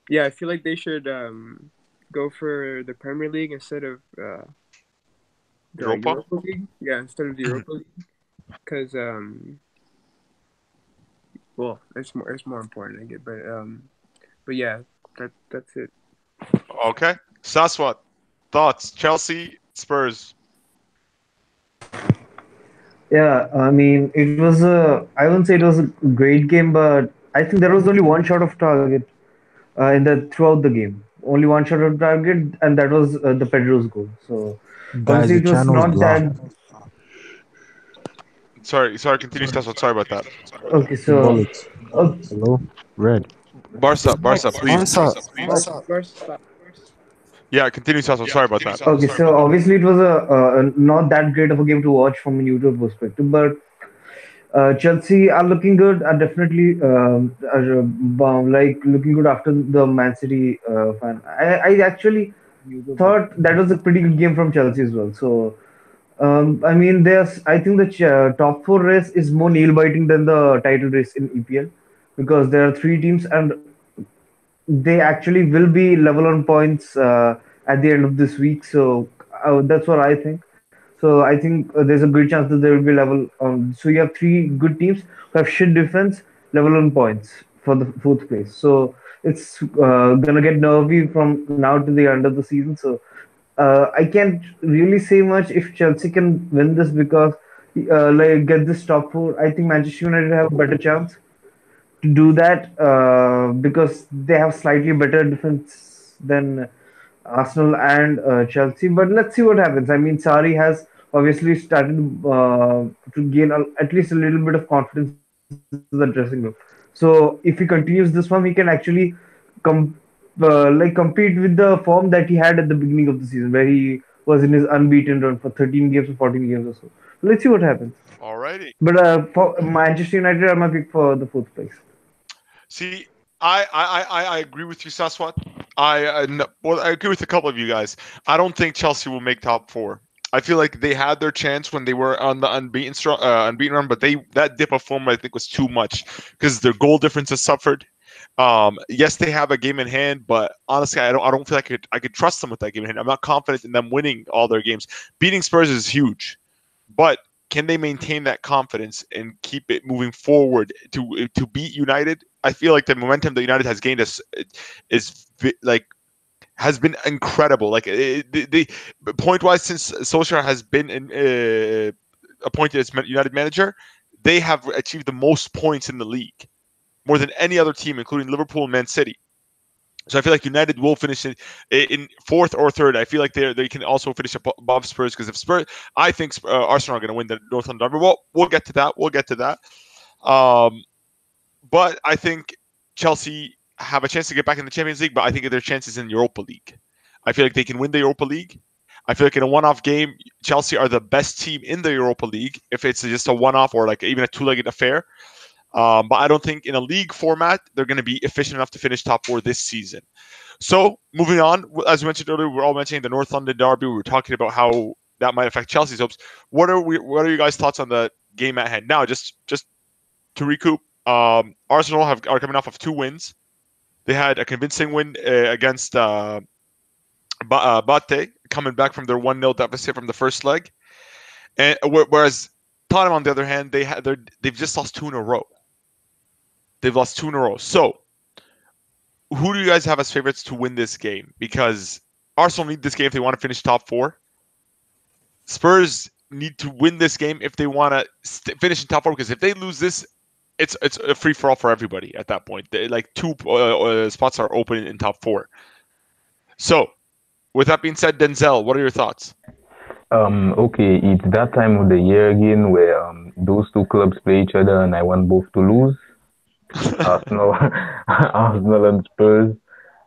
yeah, I feel like they should go for the Premier League instead of the Europa? Europa League. Yeah, instead of the Europa League, because well, it's more important, I get, but yeah, that's it. Okay. Saswat. Thoughts? Chelsea, Spurs. Yeah, I mean, it was I wouldn't say it was a great game, but I think there was only one shot of target in the throughout the game. Only one shot of target, and that was the Pedro's goal. So Guys, obviously the it was channel's not blocked. that. Sorry. Continue, Saswat. Sorry about that. Okay, so Bullets. uh, Hello? Red. Barca, please. Barca. Barca. Yeah, continue, Saswat. Sorry about that. okay, so obviously it was a not that great of a game to watch from a neutral perspective, but Chelsea are looking good. Are definitely like looking good after the Man City fan. I actually thought that was a pretty good game from Chelsea as well. So I mean, I think the top four race is more nail biting than the title race in EPL because there are three teams and they actually will be level on points at the end of this week. So that's what I think. So I think there's a good chance that there will be level. So you have three good teams who have shit defense, level on points for the fourth place. So it's gonna get nervy from now to the end of the season. So I can't really say much if Chelsea can win this because like get this top four. I think Manchester United have a better chance to do that because they have slightly better defense than Arsenal and Chelsea. But let's see what happens. I mean, Sari has obviously started to gain at least a little bit of confidence in the dressing room. So if he continues this form, he can actually com- compete with the form that he had at the beginning of the season, where he was in his unbeaten run for 13 games or 14 games or so. Let's see what happens. Alrighty. But for Manchester United are my pick for the fourth place. See, I agree with you, Saswat. I agree with a couple of you guys. I don't think Chelsea will make top four. I feel like they had their chance when they were on the unbeaten run, but that dip of form I think was too much because their goal difference has suffered. Yes, they have a game in hand, but honestly, I don't feel like I could trust them with that game in hand. I'm not confident in them winning all their games. Beating Spurs is huge, but can they maintain that confidence and keep it moving forward to beat United? I feel like the momentum that United has gained is like has been incredible. Like the point wise, since Solskjaer has been in appointed as United manager, they have achieved the most points in the league, more than any other team, including Liverpool and Man City. So I feel like United will finish in fourth or third. I feel like they can also finish above Spurs, because if Spurs, I think Arsenal are going to win the North London Derby. Well, we'll get to that. But I think Chelsea have a chance to get back in the Champions League, but I think their chances in Europa League. I feel like they can win the Europa League. I feel like in a one-off game, Chelsea are the best team in the Europa League if it's just a one-off or like even a two-legged affair. But I don't think in a league format they're going to be efficient enough to finish top four this season. So moving on, as we mentioned earlier, we're all mentioning the North London Derby. We were talking about how that might affect Chelsea's hopes. What are you guys' thoughts on the game at hand? Now, just to recoup, Arsenal are coming off of 2 wins. They had a convincing win against Bate, coming back from their 1-0 deficit from the first leg, and whereas Tottenham, on the other hand, they've just lost 2 in a row. They've lost 2 in a row. So, who do you guys have as favorites to win this game? Because Arsenal need this game if they want to finish top 4. Spurs need to win this game if they want to finish in top 4. Because if they lose this, it's a free for all for everybody at that point. Like 2 spots are open in top 4. So, with that being said, Denzel, what are your thoughts? Okay, it's that time of the year again where those 2 clubs play each other, and I want both to lose. Arsenal, Arsenal and Spurs.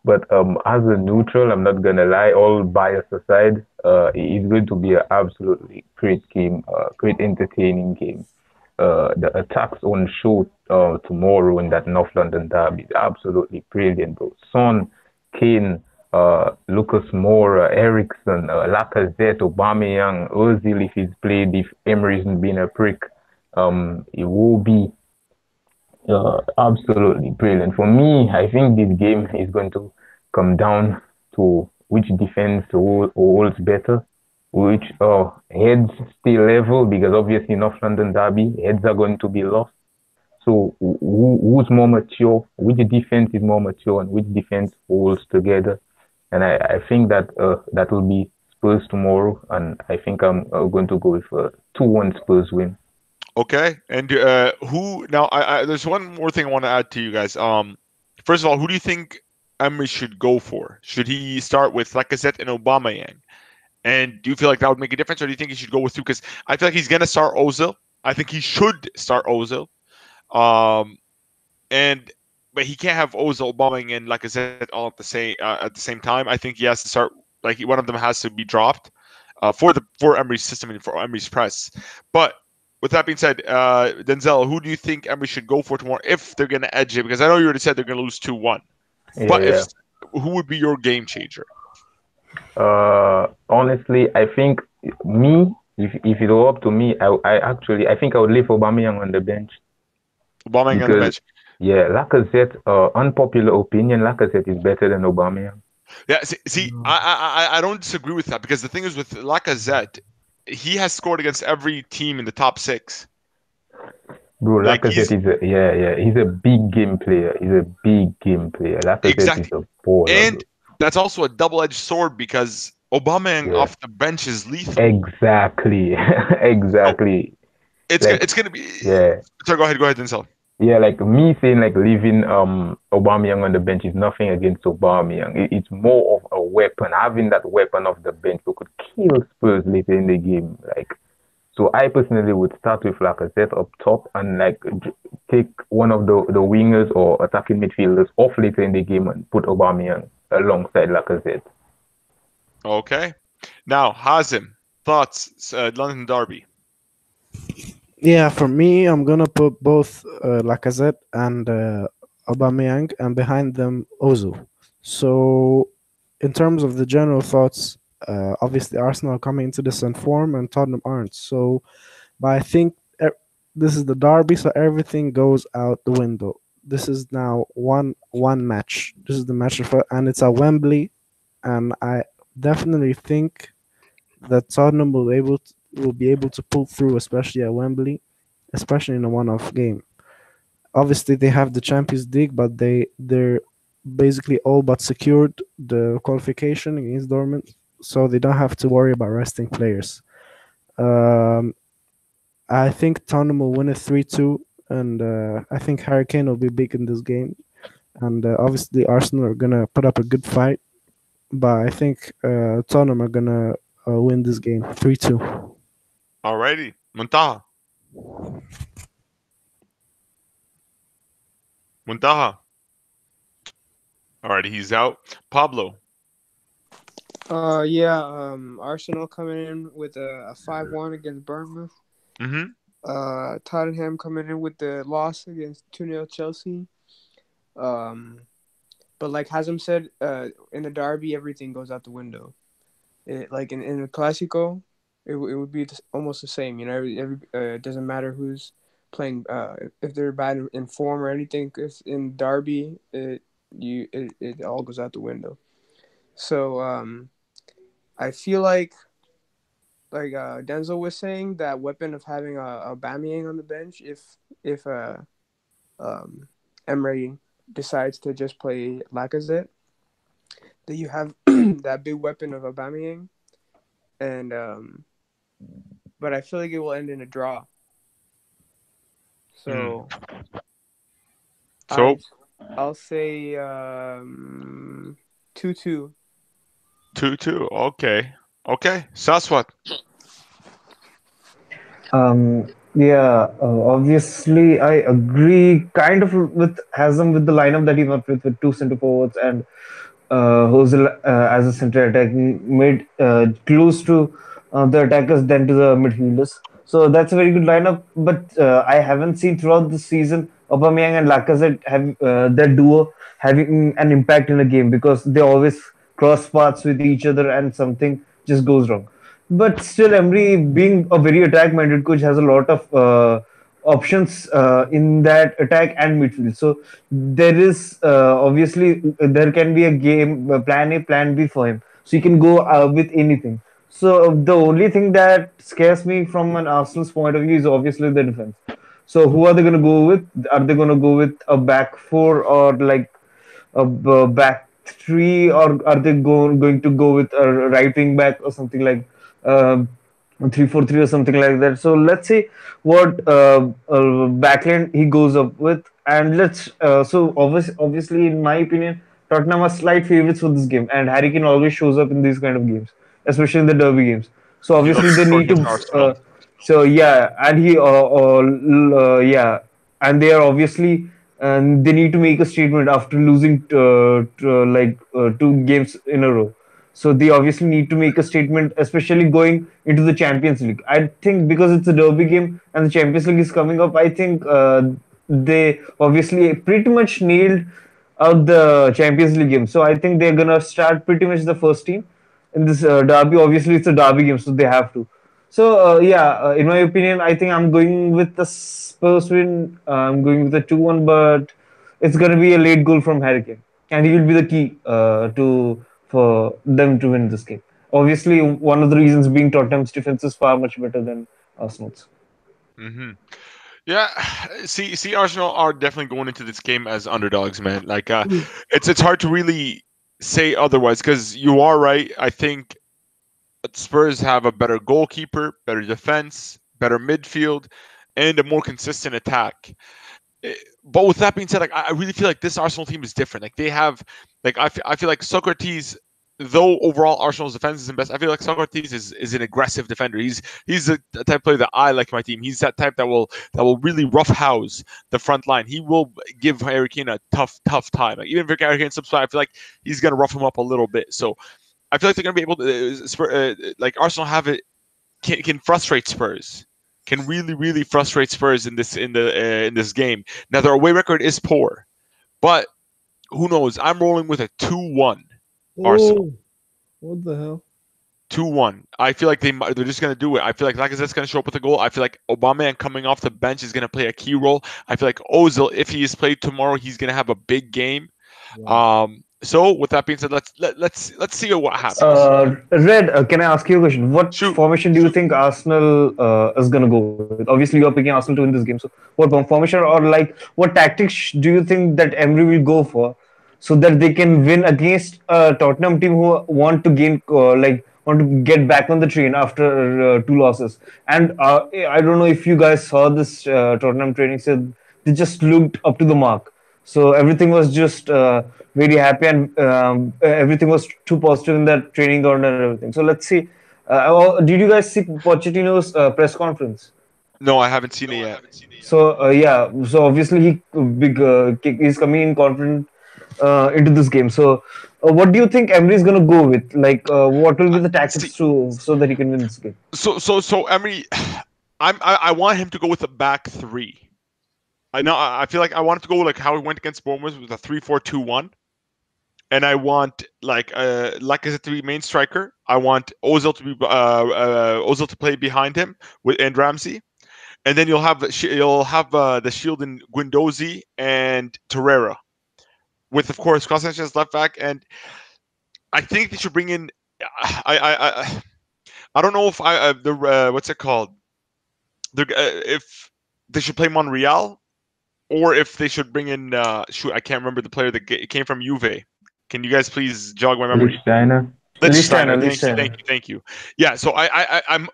But as a neutral, I'm not gonna lie. All bias aside, it's going to be an absolutely great game, great entertaining game. The attacks on show tomorrow in that North London derby is absolutely brilliant, bro. Son, Kane, Lucas Moura, Ericsson, Lacazette, Aubameyang, Ozil, if he's played, if Emery isn't being a prick, it will be absolutely brilliant. For me, I think this game is going to come down to which defense holds better, which heads stay level, because obviously North London derby, heads are going to be lost. So who's more mature, which defense is more mature, and which defense holds together? And I think that that will be Spurs tomorrow, and I think I'm going to go with a 2-1 Spurs win. Okay, and who now? There's one more thing I want to add to you guys. First of all, who do you think Emery should go for? Should he start with Lacazette and Aubameyang? And do you feel like that would make a difference, or do you think he should go with 2? Because I feel like he's gonna start Ozil. I think he should start Ozil. But he can't have Ozil, Aubameyang, and Lacazette all at the same time. I think he has to start, like, one of them has to be dropped for Emery's system and for Emery's press. But with that being said, Denzel, who do you think Emery should go for tomorrow if they're going to edge it? Because I know you already said they're going to lose 2-1. But who would be your game changer? Honestly, I think if it were up to me, I think I would leave Aubameyang on the bench. Aubameyang on the bench. Yeah, Lacazette, unpopular opinion, Lacazette is better than Aubameyang. Yeah, see, I don't disagree with that, because the thing is with Lacazette, he has scored against every team in the top 6. Bro, like Lacazette he's a big game player. Lacazette exactly. is a baller. And that's also a double-edged sword, because Aubameyang off the bench is lethal. Exactly. It's gonna be. Yeah. So go ahead, Denzel. Yeah, like me saying like leaving Aubameyang on the bench is nothing against Aubameyang. It's more of a weapon. Having that weapon off the bench who could kill Spurs later in the game. Like, so I personally would start with Lacazette up top and like take one of the wingers or attacking midfielders off later in the game and put Aubameyang alongside Lacazette. Okay. Now, Hazim, thoughts, London Derby. Yeah, for me, I'm gonna put both Lacazette and Aubameyang, and behind them Ozil. So, in terms of the general thoughts, obviously Arsenal are coming into this in form, and Tottenham aren't. So, but I think this is the derby, so everything goes out the window. This is now one match. This is the match and it's at Wembley, and I definitely think that Tottenham will be able to pull through, especially at Wembley, especially in a one-off game. Obviously, they have the Champions League, but they're basically all but secured the qualification against Dortmund, so they don't have to worry about resting players. I think Tottenham will win it 3-2, and I think Harry Kane will be big in this game. And obviously, Arsenal are gonna put up a good fight, but I think Tottenham are gonna win this game 3-2. Alrighty, Muntaha. Muntaha. Alrighty, he's out. Pablo. Yeah. Arsenal coming in with a 5-1 against Bournemouth. Mm-hmm. Tottenham coming in with the loss against 2-0 Chelsea. But like Hazem said, in the derby, everything goes out the window. Like in the Clásico, it would be almost the same. You know, it doesn't matter who's playing. If they're bad in form or anything. If in derby, it all goes out the window. So I feel like Denzel was saying, that weapon of having a Aubameyang on the bench, if Emery decides to just play Lacazette, that you have that big weapon of Aubameyang, and but I feel like it will end in a draw. So, I'll say 2-2. 2-2. Okay. Saswat. Yeah, obviously, I agree kind of with Hazem with the lineup that he went with two centre forwards and Ozil as a center attacking mid, close to the attackers than to the midfielders. So that's a very good lineup. But I haven't seen throughout the season Aubameyang and Lacazette have their duo having an impact in a game, because they always cross paths with each other and something just goes wrong. But still, Emery, being a very attack-minded coach, has a lot of options in that attack and midfield. So there is obviously there can be a game plan A, plan B for him. So he can go with anything. So the only thing that scares me from an Arsenal's point of view is obviously the defense. So who are they going to go with? Are they going to go with a back four or like a back three, or are they going to go with a right wing back or something like 3-4-3 or something like that? So let's see what backline he goes up with, and let's so obviously in my opinion, Tottenham are slight favorites for this game, and Harry Kane always shows up in these kind of games, especially in the derby games. So He obviously loves they scoring need to. against Arsenal. So yeah, and yeah, and they are obviously, and they need to make a statement after losing two games in a row. So they obviously need to make a statement, especially going into the Champions League. I think because it's a derby game and the Champions League is coming up, I think they obviously pretty much nailed out the Champions League game. So I think they're gonna start pretty much the first team in this derby. Obviously, it's a derby game, so they have to. So yeah, in my opinion, I think I'm going with the Spurs win. I'm going with the 2-1, but it's gonna be a late goal from Harry Kane, and he will be the key to for them to win this game. Obviously, one of the reasons being Tottenham's defense is far much better than Arsenal's. Mm-hmm. Yeah, see, Arsenal are definitely going into this game as underdogs, man. Like, it's hard to really say otherwise, because you are right. I think Spurs have a better goalkeeper, better defense, better midfield, and a more consistent attack. But with that being said, like, I really feel like this Arsenal team is different. Like, they have, like, I feel like Socrates, though overall Arsenal's defense isn't best, I feel like Socrates is an aggressive defender. He's the type of player that I like my team. He's that type that will really roughhouse the front line. He will give Harry Kane a tough time. Like, even if Harry Kane subside, I feel like he's gonna rough him up a little bit. So I feel like they're gonna be able to like Arsenal have it can frustrate Spurs. Can really frustrate Spurs in this game. Now their away record is poor, but who knows? I'm rolling with a 2-1 Arsenal. What the hell? 2-1. I feel like they're just gonna do it. I feel like Lacazette's gonna show up with a goal. I feel like Aubameyang coming off the bench is gonna play a key role. I feel like Ozil, if he is played tomorrow, he's gonna have a big game. Wow. So with that being said, let's see what happens. Red, can I ask you a question? What formation do you think Arsenal is gonna go with? Obviously, you're picking Arsenal to win this game. So, what formation or like what tactics do you think that Emery will go for, so that they can win against a Tottenham team who want to gain want to get back on the train after two losses. And I don't know if you guys saw this Tottenham training said they just looked up to the mark. So everything was just very happy, and everything was too positive in that training ground and everything. So let's see. Did you guys see Pochettino's press conference? No, I haven't seen it yet. So yeah, so obviously he's coming in confident into this game. So what do you think Emery is gonna go with? Like, what will be the See, tactics to so that he can win this game? so Emery, I want him to go with a back three. I feel like I want him to go like how he went against Bournemouth with a 3-4-2-1. And I want like Lacazette to be main striker. I want Ozil to be Ozil to play behind him and Ramsey, and then you'll have the shield in Guendouzi and Torreira, with of course Sanchez left back. And I think they should bring in. I don't know if what's it called? If they should play Monreal, or if they should bring in I can't remember the player that came from Juve. Can you guys please jog my memory? Lichtsteiner. Thank you. Yeah, so I'm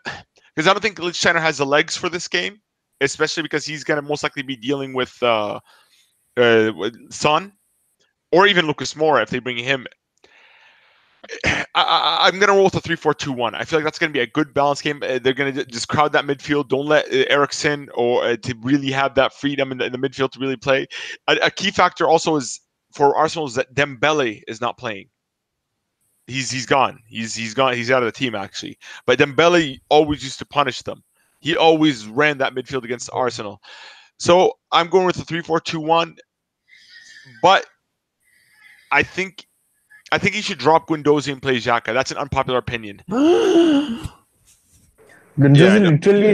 because I don't think Lichtsteiner has the legs for this game, especially because he's gonna most likely be dealing with Son, or even Lucas Moura if they bring him. I'm gonna roll with a 3-4-2-1. I feel like that's gonna be a good balanced game. They're gonna just crowd that midfield. Don't let Eriksen or to really have that freedom in the midfield to really play. A key factor also is for Arsenal is that Dembele is not playing. He's gone. He's gone. He's out of the team actually. But Dembele always used to punish them. He always ran that midfield against Arsenal. So I'm going with the 3-4-2-1. But I think he should drop Guendouzi and play Xhaka. That's an unpopular opinion. Guendouzi literally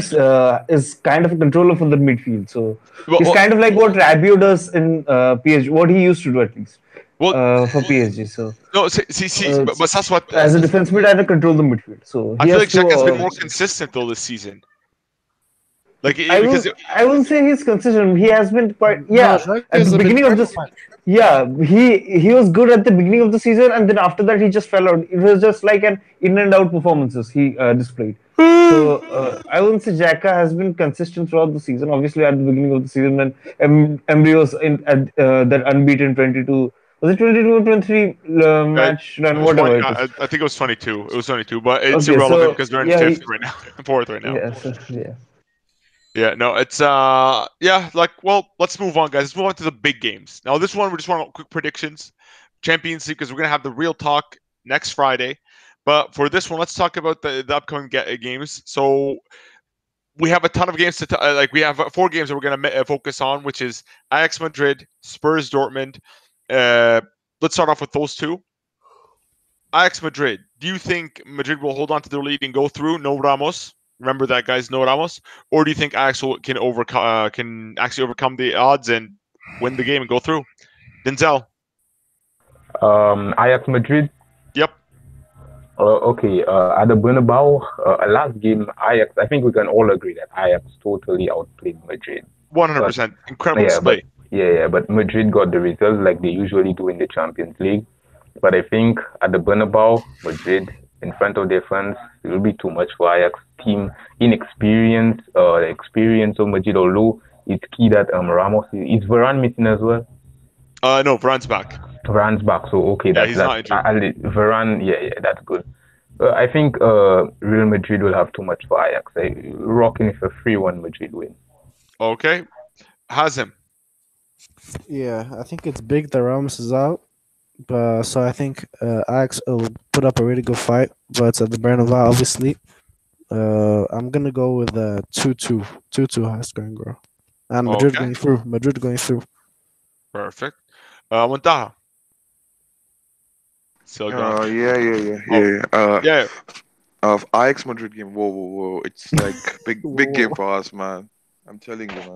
is kind of a controller for the midfield. So he's kind of like what Rabiot does in PSG. What he used to do at least. For PSG. So no, but that's what as a defense mid, I had to control the midfield. So I feel like Xhaka's been more consistent though this season. Like I wouldn't say he's consistent. He has been quite at the beginning of this. Yeah, he was good at the beginning of the season, and then after that he just fell out. It was just like an in and out performances he displayed. So I wouldn't say Xhaka has been consistent throughout the season. Obviously, at the beginning of the season when Emery was in at that unbeaten 22. Was it 22 or 23 match run? Whatever. I think it was 22. It was 22, but it's irrelevant because they're in fifth right now, fourth right now. Yeah, no, it's let's move on, guys. Let's move on to the big games. Now, this one we just want quick predictions, Champions League, because we're gonna have the real talk next Friday. But for this one, let's talk about the upcoming games. So we have a ton of games to we have 4 games that we're gonna focus on, which is Ajax Madrid, Spurs Dortmund. Let's start off with those two. Ajax Madrid. Do you think Madrid will hold on to their lead and go through? No Ramos. Remember that, guys. No Ramos. Or do you think Ajax can actually overcome the odds and win the game and go through? Denzel. Ajax Madrid. Yep. Okay. At the Bernabeu, last game, Ajax. I think we can all agree that Ajax totally outplayed Madrid. 100%. Incredible display. But Madrid got the result like they usually do in the Champions League. But I think at the Bernabeu, Madrid, in front of their fans, it will be too much for Ajax team. Inexperience, the experience of Madrid, although it's key that Ramos is Varane missing as well? No, Varane's back. Varane's back, so okay. Yeah, he's not injured. Varane, that's good. I think Real Madrid will have too much for Ajax. Rocking for a 3-1 Madrid win. Okay. Hazem. Yeah, I think it's big that Ramos is out. But so I think Ajax will put up a really good fight, but it's at the Bernabeu, obviously. I'm gonna go with 2-2, 2-2 high scoring goal, and Madrid going through. Madrid going through. Perfect. Montaha. Ajax Madrid game. Whoa! It's like big game for us, man. I'm telling you, man.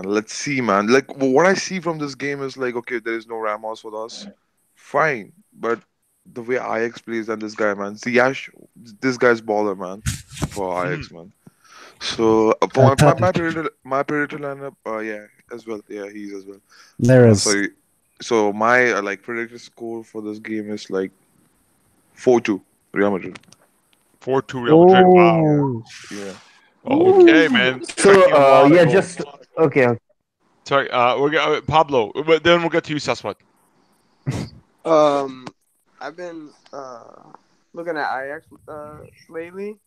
Let's see, man. Like what I see from this game is like, okay, there is no Ramos for us, fine. But the way Ajax plays and this guy, man, Ziyech, this guy's baller, man, for Ajax, man. So for my predictor lineup, as well, he's as well. So my predicted score for this game is like 4-2 Real Madrid. 4-2 Real Madrid. Wow. Oh, Yeah. Okay, man. So Expecting a lot of yeah, goals. just okay. Sorry, Pablo. But then we'll get to you, Saswat. I've been looking at Ajax lately,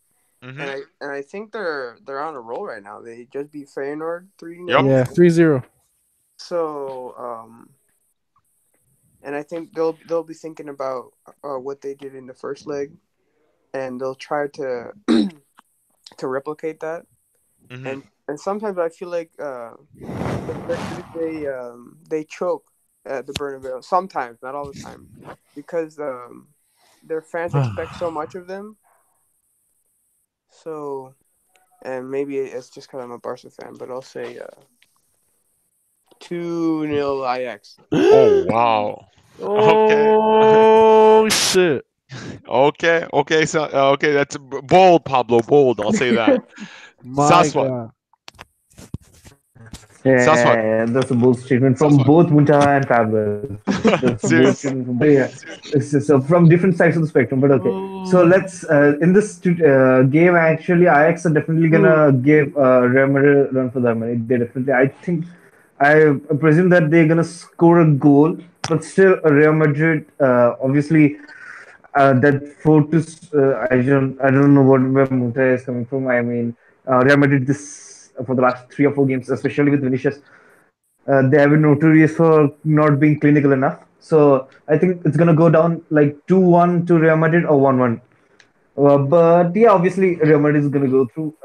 Mm-hmm. and I think they're on a roll right now. They just beat Feyenoord 3-0. Yep. yeah, 3-0. So and I think they'll be thinking about what they did in the first leg, and they'll try to to replicate that. Mm-hmm. And sometimes I feel like they choke at the Bernabeu. Sometimes, not all the time, because their fans expect so much of them. So, and maybe it's just because I'm a Barca fan, but I'll say 2-0 Ajax. Oh wow. Okay. Oh shit! Okay. So okay, that's bold, Pablo. Bold. I'll say that. My Saswat. God. Saswat. Yeah, that's a bold statement from both Munta and Pablo. That's a bold Serious. statement from yeah. So from different sides of the spectrum, but okay. So let's in this game actually, Ajax are definitely gonna give Real Madrid a run for their money. They definitely, I presume that they're gonna score a goal, but still, Real Madrid obviously that Fortus, I don't know where Munta is coming from. I mean, Real Madrid this for the last 3 or 4 games, especially with Vinicius, they have been notorious for not being clinical enough. So I think it's gonna go down like 2-1 to Real Madrid or 1-1. But yeah, obviously Real Madrid is gonna go through.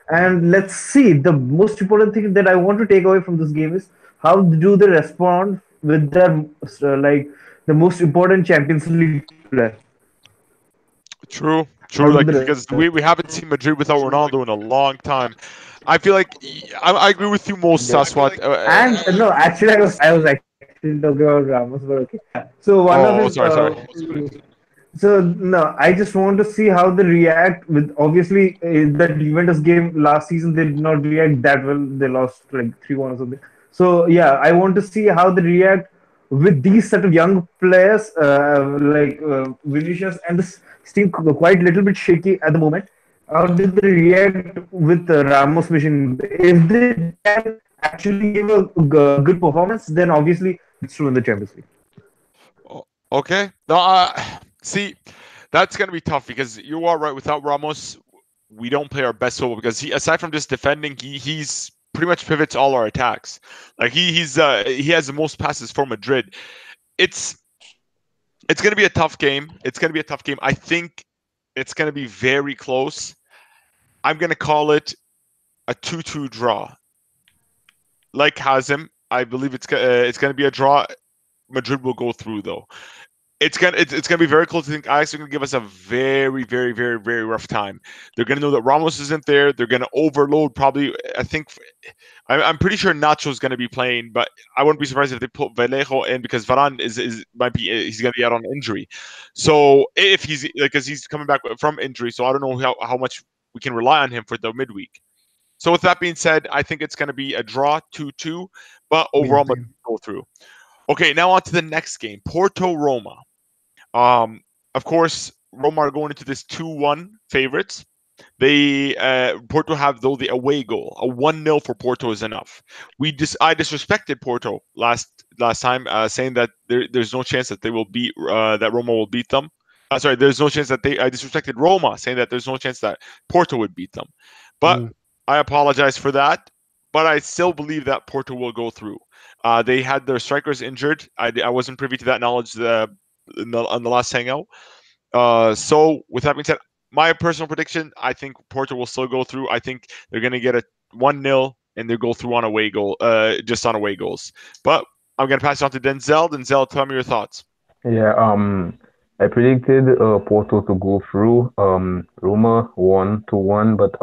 And let's see. The most important thing that I want to take away from this game is how do they respond with their like the most important Champions League player. True. How do True. they Like because we haven't seen Madrid without Ronaldo in a long time. I feel like I agree with you most, Saswat. And no, actually, I was actually talking about Ramos, but okay. So one of his sorry. so no, I just want to see how they react with obviously that Juventus game last season they did not react that well. They lost like 3-1 or something. So yeah, I want to see how they react with these set of young players like Vinicius and this team quite a little bit shaky at the moment. How did they react with Ramos missing? If they can actually give a good performance, then obviously it's true in the Champions League. Okay. No, see, that's gonna be tough because you are right. Without Ramos, we don't play our best football because aside from just defending, he's pretty much pivots all our attacks. Like he has the most passes for Madrid. It's gonna be a tough game. I think it's gonna be very close. I'm gonna call it a 2-2 draw. Like Hazim, I believe it's gonna be a draw. Madrid will go through though. It's gonna be very close. I think Ajax are gonna give us a very, very, very, very rough time. They're gonna know that Ramos isn't there. They're gonna overload probably. I'm pretty sure Nacho's gonna be playing, but I wouldn't be surprised if they put Vallejo in because Varane he's gonna be out on injury. So if he's because he's coming back from injury, so I don't know how much we can rely on him for the midweek. So with that being said, I think it's gonna be a draw 2-2, but overall Madrid go through. Okay, now on to the next game, Porto Roma. Of course, Roma are going into this 2-1 favorites. They Porto have though the away goal. A 1-0 for Porto is enough. I disrespected Porto last time, saying that there's no chance that they will beat that Roma will beat them. Sorry, there's no chance that I disrespected Roma, saying that there's no chance that Porto would beat them. But I apologize for that. But I still believe that Porto will go through. They had their strikers injured. I wasn't privy to that knowledge on the last hangout. So with that being said, my personal prediction, I think Porto will still go through. I think they're going to get a 1-0 and they'll go through on away goal, just on away goals. But I'm going to pass it on to Denzel. Denzel, tell me your thoughts. Yeah, I predicted Porto to go through. Roma won 2-1, but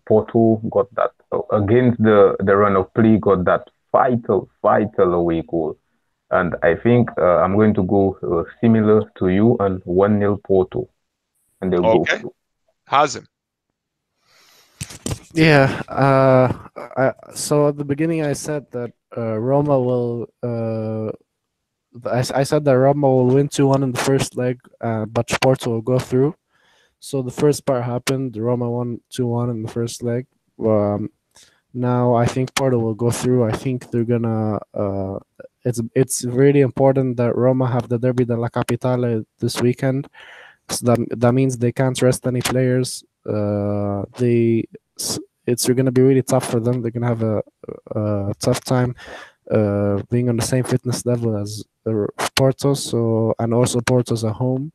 Porto got that against the run of play, got that vital away goal. And I think I'm going to go similar to you and 1-0 Porto, and they'll go through. Hazim. Yeah. So at the beginning, I said that Roma will. I said that Roma will win 2-1 in the first leg, but Porto will go through. So the first part happened. Roma won 2-1 in the first leg. Um, Now I think Porto will go through. I think they're gonna. It's really important that Roma have the Derby della Capitale this weekend. So that means they can't rest any players. It's gonna be really tough for them. They're gonna have a tough time being on the same fitness level as Porto. So and also Porto's at home.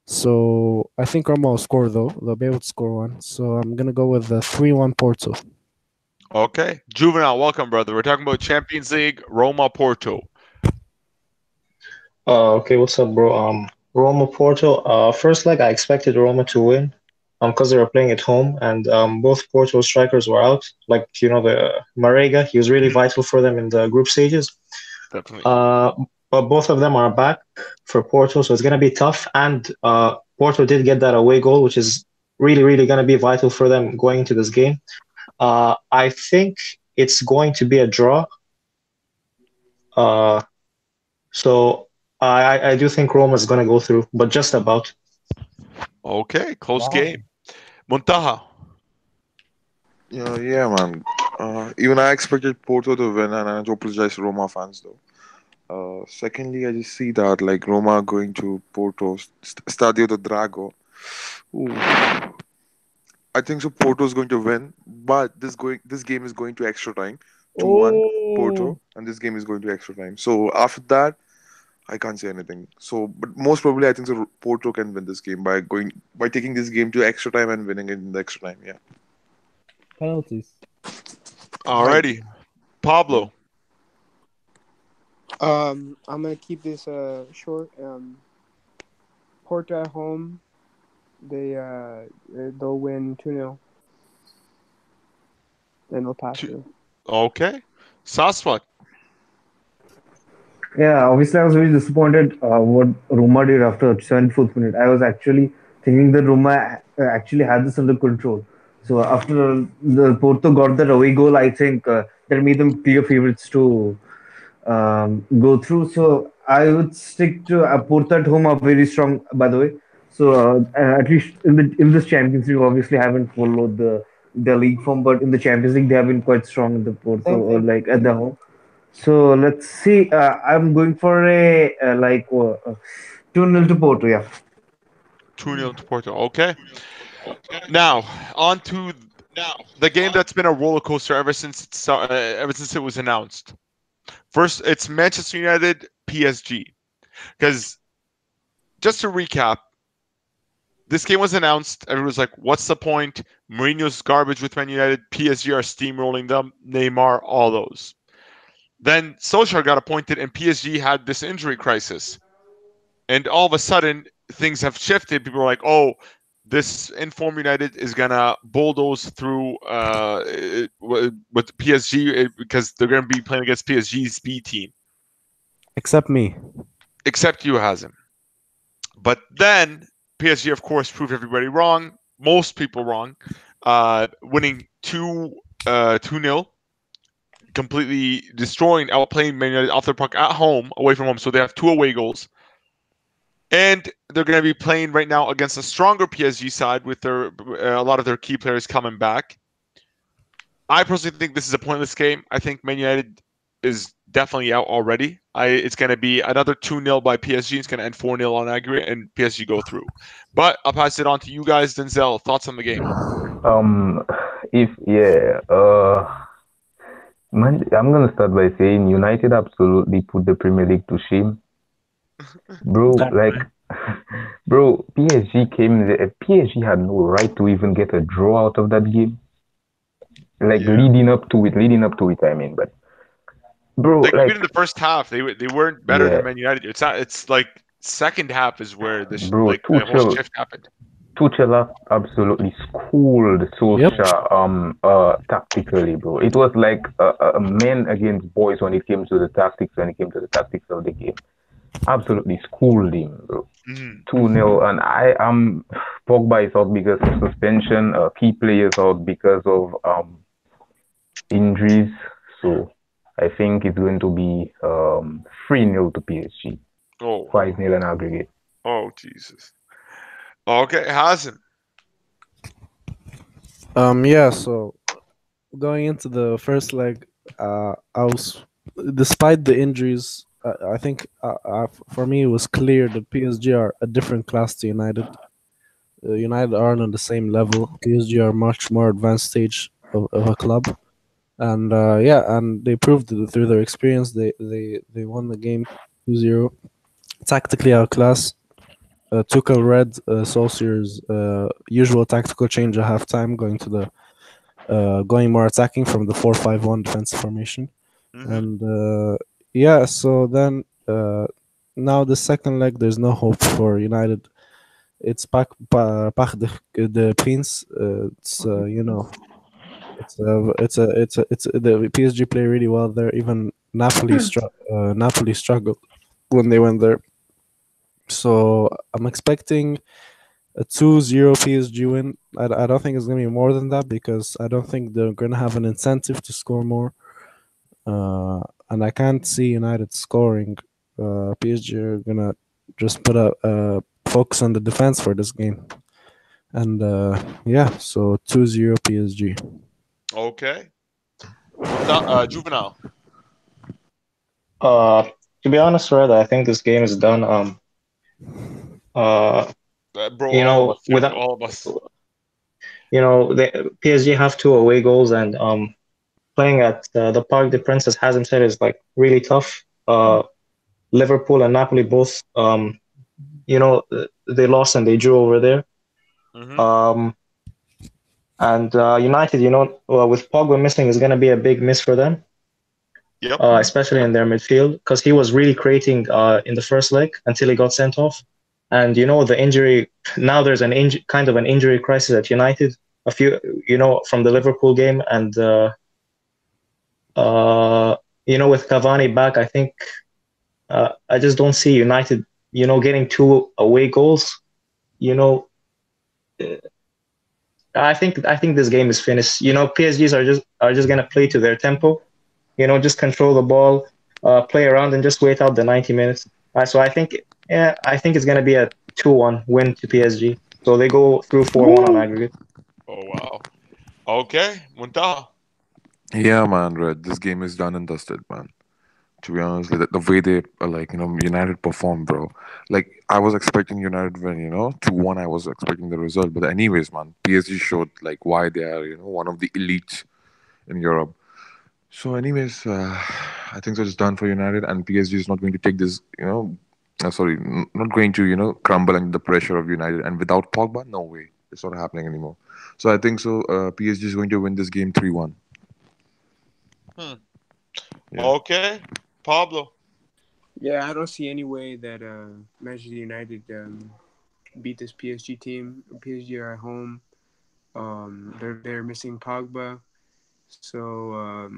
So I think Roma will score though. They'll be able to score one. So I'm gonna go with the 3-1 Porto. Okay. Juvenile, welcome, brother. We're talking about Champions League, Roma Porto. Okay, what's up, bro? Roma Porto. First leg, I expected Roma to win, because they were playing at home, and both Porto strikers were out. Like the Marega, he was really vital for them in the group stages. Definitely. But both of them are back for Porto, so it's gonna be tough. And Porto did get that away goal, which is really, really gonna be vital for them going into this game. I think it's going to be a draw. So I do think Roma is going to go through, but just about. Okay, close game. Muntaha. Yeah, man. Even I expected Porto to win, and I have to apologize to Roma fans though. Secondly, I just see that like Roma going to Porto, Stadio do Drago. Ooh. I think so. Porto is going to win, but this game is going to extra time. 2-1 Porto, and this game is going to extra time. So after that, I can't say anything. So, but most probably, I think so. Porto can win this game by taking this game to extra time and winning it in the extra time. Yeah. Penalties. Alrighty, Pablo. I'm gonna keep this short. Porto at home, they'll win 2-0. Then they'll pass through. Okay, Saswat. Yeah, obviously I was very disappointed what Roma did after 74th minute. I was actually thinking that Roma actually had this under control. So after the Porto got that away goal, I think that made them clear favorites to go through. So I would stick to Porto at home are very strong, by the way. So at least in this Champions League, obviously haven't followed the league form, but in the Champions League they have been quite strong in the Porto or like at the home. So let's see. I'm going for a 2-0 to Porto. Yeah. 2-0 to Porto. Okay. Now on to the game that's been a roller coaster ever since it was announced. First, it's Manchester United PSG. Because just to recap, this game was announced. Everyone was like, "What's the point? Mourinho's garbage with Man United. PSG are steamrolling them. Neymar, all those." Then Solskjaer got appointed, and PSG had this injury crisis. And all of a sudden, things have shifted. People are like, "Oh, this Inform United is gonna bulldoze through with PSG because they're gonna be playing against PSG's B team." Except me. Except you, Hazem. But then PSG, of course, proved everybody wrong. Most people wrong. Winning 2-0. Completely destroying, outplaying Man United off their puck at home, away from home. So they have 2 away goals. And they're going to be playing right now against a stronger PSG side with a lot of their key players coming back. I personally think this is a pointless game. I think Man United is definitely out already. It's going to be another 2-0 by PSG. It's going to end 4-0 on aggregate, and PSG go through. But I'll pass it on to you guys. Denzel, thoughts on the game? I'm gonna start by saying United absolutely put the Premier League to shame, bro. Bro, PSG came there. PSG had no right to even get a draw out of that game. Leading up to it. I mean, but bro, even in the first half, they weren't better than Man United. It's like second half is where the whole shift happened. Tuchel absolutely schooled Solskjaer tactically, bro. It was like a men against boys when it came to the tactics of the game. Absolutely schooled him, bro. 2-0, and I am Pogba is out because of suspension, key players out because of injuries. So I think it's going to be 3-0 to PSG. 5-0 in aggregate. Oh Jesus. Okay, Hazem. Yeah. So going into the first leg, I was, despite the injuries, I think for me it was clear that PSG are a different class to United. United aren't on the same level. PSG are much more advanced stage of a club, and yeah, and they proved it through their experience. They won the game 2-0, tactically outclassed. Tuchel read Solskjaer's usual tactical change at halftime, going more attacking from the 4-5-1 defensive formation. Hmm. And yeah, so then now the second leg, there's no hope for United. It's Parc de Prince. It's it's the PSG play really well there. Even Napoli struggled when they went there. So I'm expecting a 2-0 PSG win. I don't think it's going to be more than that because I don't think they're going to have an incentive to score more. And I can't see United scoring. PSG are going to just put a focus on the defense for this game. And yeah, so 2-0 PSG. Okay. Juvenile. Uh, to be honest, Red, I think this game is done. Uh, Bro, you all of know, us, dude. without All of us. the PSG have two away goals, and playing at the Parc des Princes, as Hazem said, is like really tough. Liverpool and Napoli both, they lost and they drew over there. Hmm. Um, and United, with Pogba missing, is going to be a big miss for them, Yep. especially in their midfield, because he was really creating in the first leg until he got sent off. And the injury, now there's kind of an injury crisis at United. A few, from the Liverpool game, and with Cavani back, I think I just don't see United, getting two away goals. You know, I think this game is finished. PSGs are just gonna play to their tempo. Just control the ball, play around, and just wait out the 90 minutes. So I think it's gonna be a 2-1 win to PSG. So they go through 4-1 on aggregate. Oh wow. Okay. Muntaha. Yeah, man, Red. This game is done and dusted, man. To be honest, like, the way they United performed, bro. Like I was expecting United win, 2-1. I was expecting the result, but anyways, man, PSG showed like why they are, one of the elites in Europe. So, anyways, I think so. It's done for United, and PSG is not going to take this, sorry, not going to, crumble under the pressure of United. And without Pogba, no way, it's not happening anymore. So I think so. PSG is going to win this game 3-1. Hmm. Yeah. Okay. Pablo. Yeah, I don't see any way that Manchester United beat this PSG team. PSG are at home. They're missing Pogba, so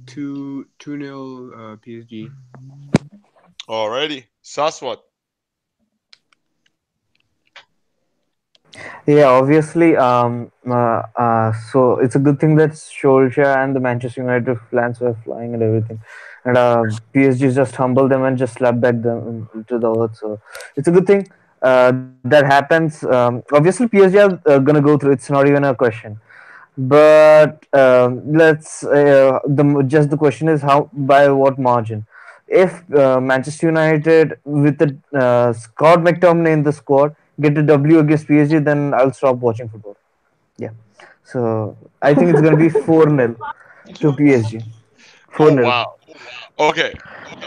2-0 PSG. Alrighty. Saswat. Yeah, obviously. So it's a good thing that Solskjaer and the Manchester United fans were flying and everything, and PSG just humbled them and just slapped back them to the earth. So it's a good thing that happens. Obviously, PSG are gonna go through. It's not even a question. But let's just the question is how, by what margin? If Manchester United with the Scott McTominay in the squad get a W against PSG, then I'll stop watching football. Yeah. So I think it's gonna be 4-0 to PSG. Oh 4-0. wow. Okay.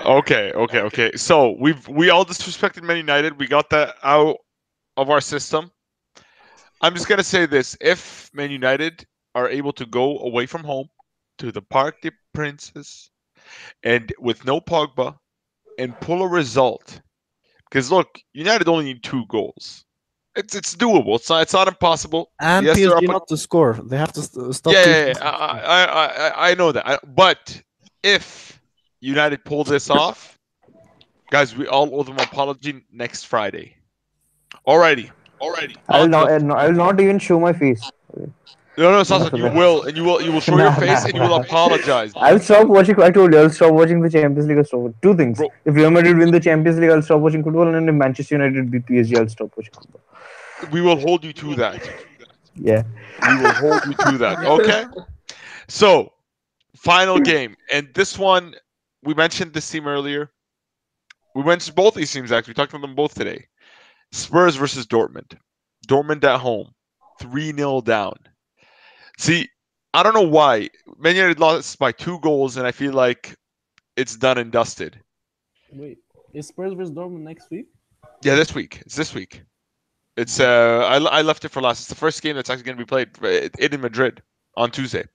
Okay. So we all disrespected Man United. We got that out of our system. I'm just gonna say this: if Man United are able to go away from home to the Parc des Princes and with no Pogba and pull a result, because look, United only need 2 goals. It's doable. It's not impossible. And Yes, they're PSG up. not to score. They have to stop Yeah, PSG. I know that. But if United pulls this off, guys, we all owe them an apology next Friday. Alrighty. On to the I will not even show my face. no, Enough Sasha, of you that. will, and you will show your Nah, face nah, and you will nah. apologize, I'll stop watching. I told you I'll stop watching the Champions League. I'll stop. Two things. bro. If Real Madrid win the Champions League, I'll stop watching football, and if Manchester United beat PSG, I'll stop watching football. We will hold you to that. Yeah. We will hold you to that. Okay. So, final game. And this one, we mentioned this team earlier. We mentioned both these teams, actually. We talked about them both today. Spurs versus Dortmund. Dortmund at home. 3-0 down. See, I don't know why. Man United lost by 2 goals, and I feel like it's done and dusted. Wait, is Spurs versus Dortmund next week? Yeah, this week. It's this week. It's I left it for last. It's the first game that's actually going to be played in Madrid on Tuesday.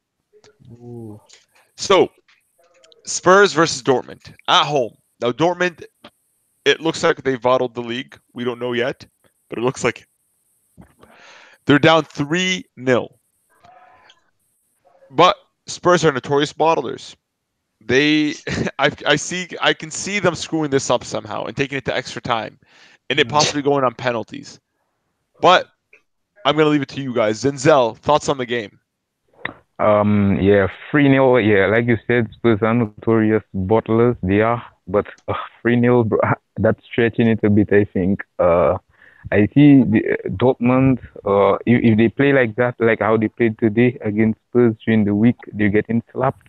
Ooh. So, Spurs versus Dortmund at home. Now, Dortmund, it looks like they bottled the league. We don't know yet, but it looks like they're down 3-0. But Spurs are notorious bottlers. They, I can see them screwing this up somehow and taking it to extra time, and it possibly going on penalties. But I'm gonna leave it to you guys. Denzel, thoughts on the game? Yeah, 3-0. Yeah, like you said, Spurs are notorious bottlers. They are, but 3-0, bro, that's stretching it a bit, I think. I see Dortmund, if they play like that, like how they played today against Spurs during the week, they're getting slapped.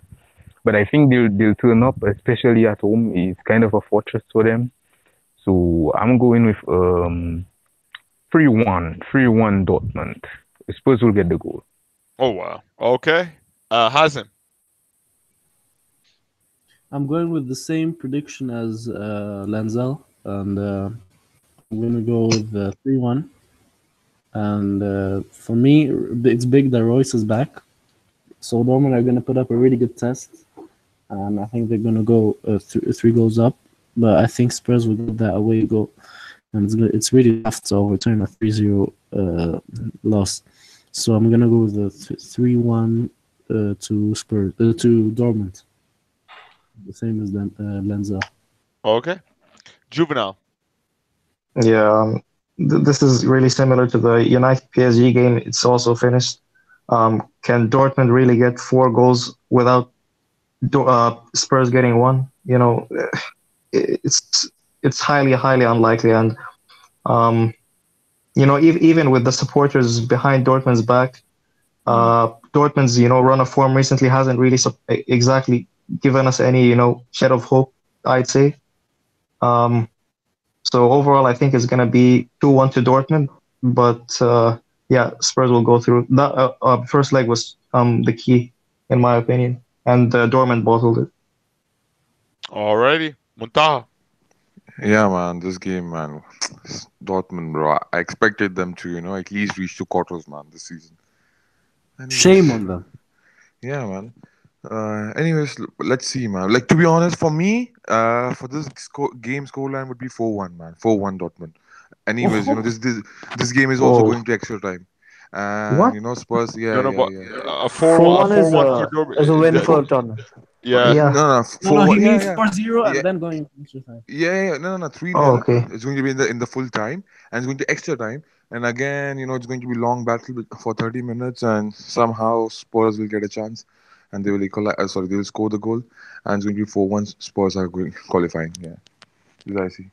But I think they'll turn up, especially at home. It's kind of a fortress for them. So I'm going with 3-1 Dortmund. Spurs will get the goal. Oh wow. Okay. Hazem. I'm going with the same prediction as Lanzel, and I'm going to go with 3-1. And for me, it's big that Royce is back. So Dortmund are going to put up a really good test. And I think they're going to go 3 goals up. But I think Spurs will get that away goal. And it's really tough to overturn a 3-0 loss. So I'm going to go with the 3-1 to Spurs, to Dortmund. The same as Lenza. Okay. Juvenile. Yeah, this is really similar to the United PSG game. It's also finished. Can Dortmund really get 4 goals without Spurs getting one? You know, it's highly unlikely, and you know, even with the supporters behind Dortmund's back, Dortmund's run of form recently hasn't really exactly given us any shed of hope, I'd say. So overall, I think it's gonna be 2-1 to Dortmund, but yeah, Spurs will go through. That first leg was the key, in my opinion, and Dortmund bottled it. Alrighty. Muntaha. Yeah, man, this game, man, Dortmund, bro. I expected them to, at least reach 2 quarters, man, this season. Anyways, Shame on them. yeah, man. Anyways, let's see, man. Like, to be honest, for me, for this game scoreline would be 4-1, man. 4-1 Dortmund. Anyways, this game is also Oh, going to extra time, and what? Spurs. No, Yeah, no, yeah, but yeah. a 4-1 4-1 is for is a win Dortmund. for Tottenham. Yeah. Yeah. No, No, 4-1. he Yeah, means yeah. 4-0 Yeah, and then going extra time. yeah. No, 3-0. Oh, okay. It's going to be in the full time, and it's going to extra time. And again, it's going to be long battle for 30 minutes, and somehow Spurs will get a chance, and they will they will score the goal, and it's going to be 4-1. Spurs are going qualifying. Yeah, this I see.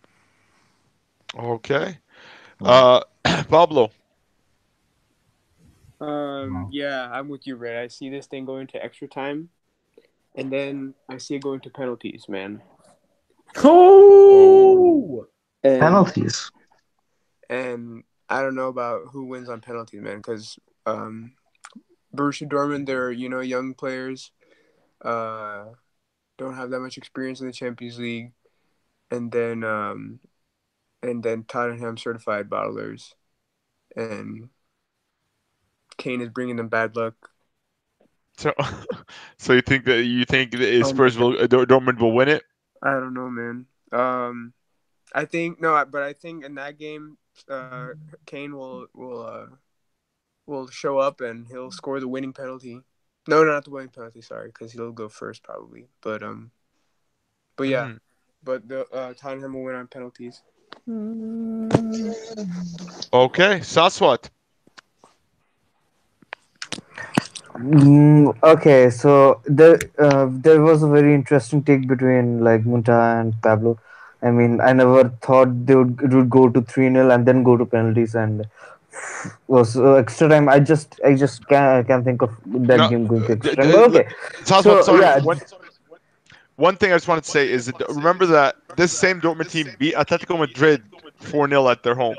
Okay. Mm. Pablo. Yeah, I'm with you, Red. I see this thing going to extra time, and then I see it going to penalties, man. Oh! And Penalties. and I don't know about who wins on penalties, man, because Borussia Dortmund, they're young players, don't have that much experience in the Champions League, and then Tottenham certified bottlers, and Kane is bringing them bad luck. So, so you think that Spurs will Dortmund will win it? I don't know, man. I think no, but I think in that game, Kane will show up and he'll score the winning penalty. No, not the winning penalty. Sorry, because he'll go first probably. But yeah, but the Tottenham will win on penalties. Okay, Saswat. Okay, so there was a very interesting take between like Munta and Pablo. I mean, I never thought it would go to 3-0 and then go to penalties. And was extra time. I just can't think of that No, game going to extra time. But okay, Salzman, so sorry. yeah, One thing I just wanted to say is that remember that this same Dortmund team beat Atletico Madrid 4-0 at their home.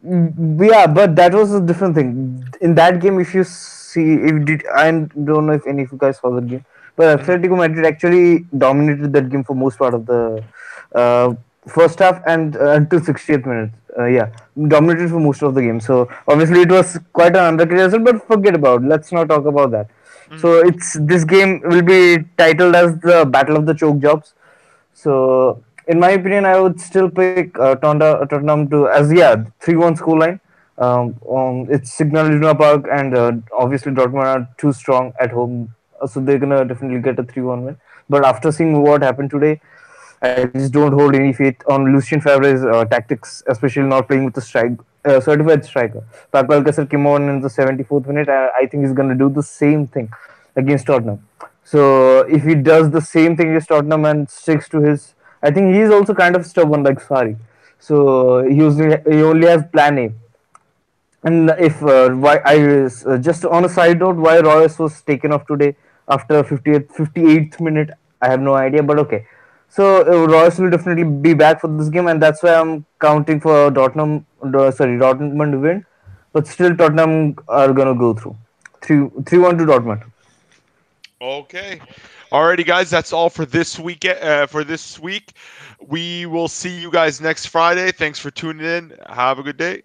yeah, but that was a different thing. In that game, if you see, if did I don't know if any of you guys saw that game, but Mhm. Atletico Madrid actually dominated that game for most part of the uh, first half and until 60th minute. Yeah, dominated for most of the game. So obviously it was quite an unlucky result, but forget about it. Let's not talk about that. Mhm. So it's this game will be titled as the Battle of the Choke Jobs. So, in my opinion, I would still pick Tottenham to as 3-1 scoreline. It's Signal Iduna Park, and obviously Dortmund are too strong at home, so they're gonna definitely get a 3-1 win. But after seeing what happened today, I just don't hold any faith on Lucien Favre's tactics, especially not playing with a certified striker. Paco Alcacer came on in the 74th minute. I think he's gonna do the same thing against Tottenham. So if he does the same thing as Tottenham and sticks to his, I think he's also kind of stubborn like Sari. So he only has plan A. And if why just on a side note, why Royce was taken off today after 58th minute, I have no idea. But okay, so Royce will definitely be back for this game, and that's why I'm counting for Dortmund to win. But still, Tottenham are gonna go through 3-1 to Dortmund. Okay. Alrighty, guys. That's all for this week. For this week, we will see you guys next Friday. Thanks for tuning in. Have a good day.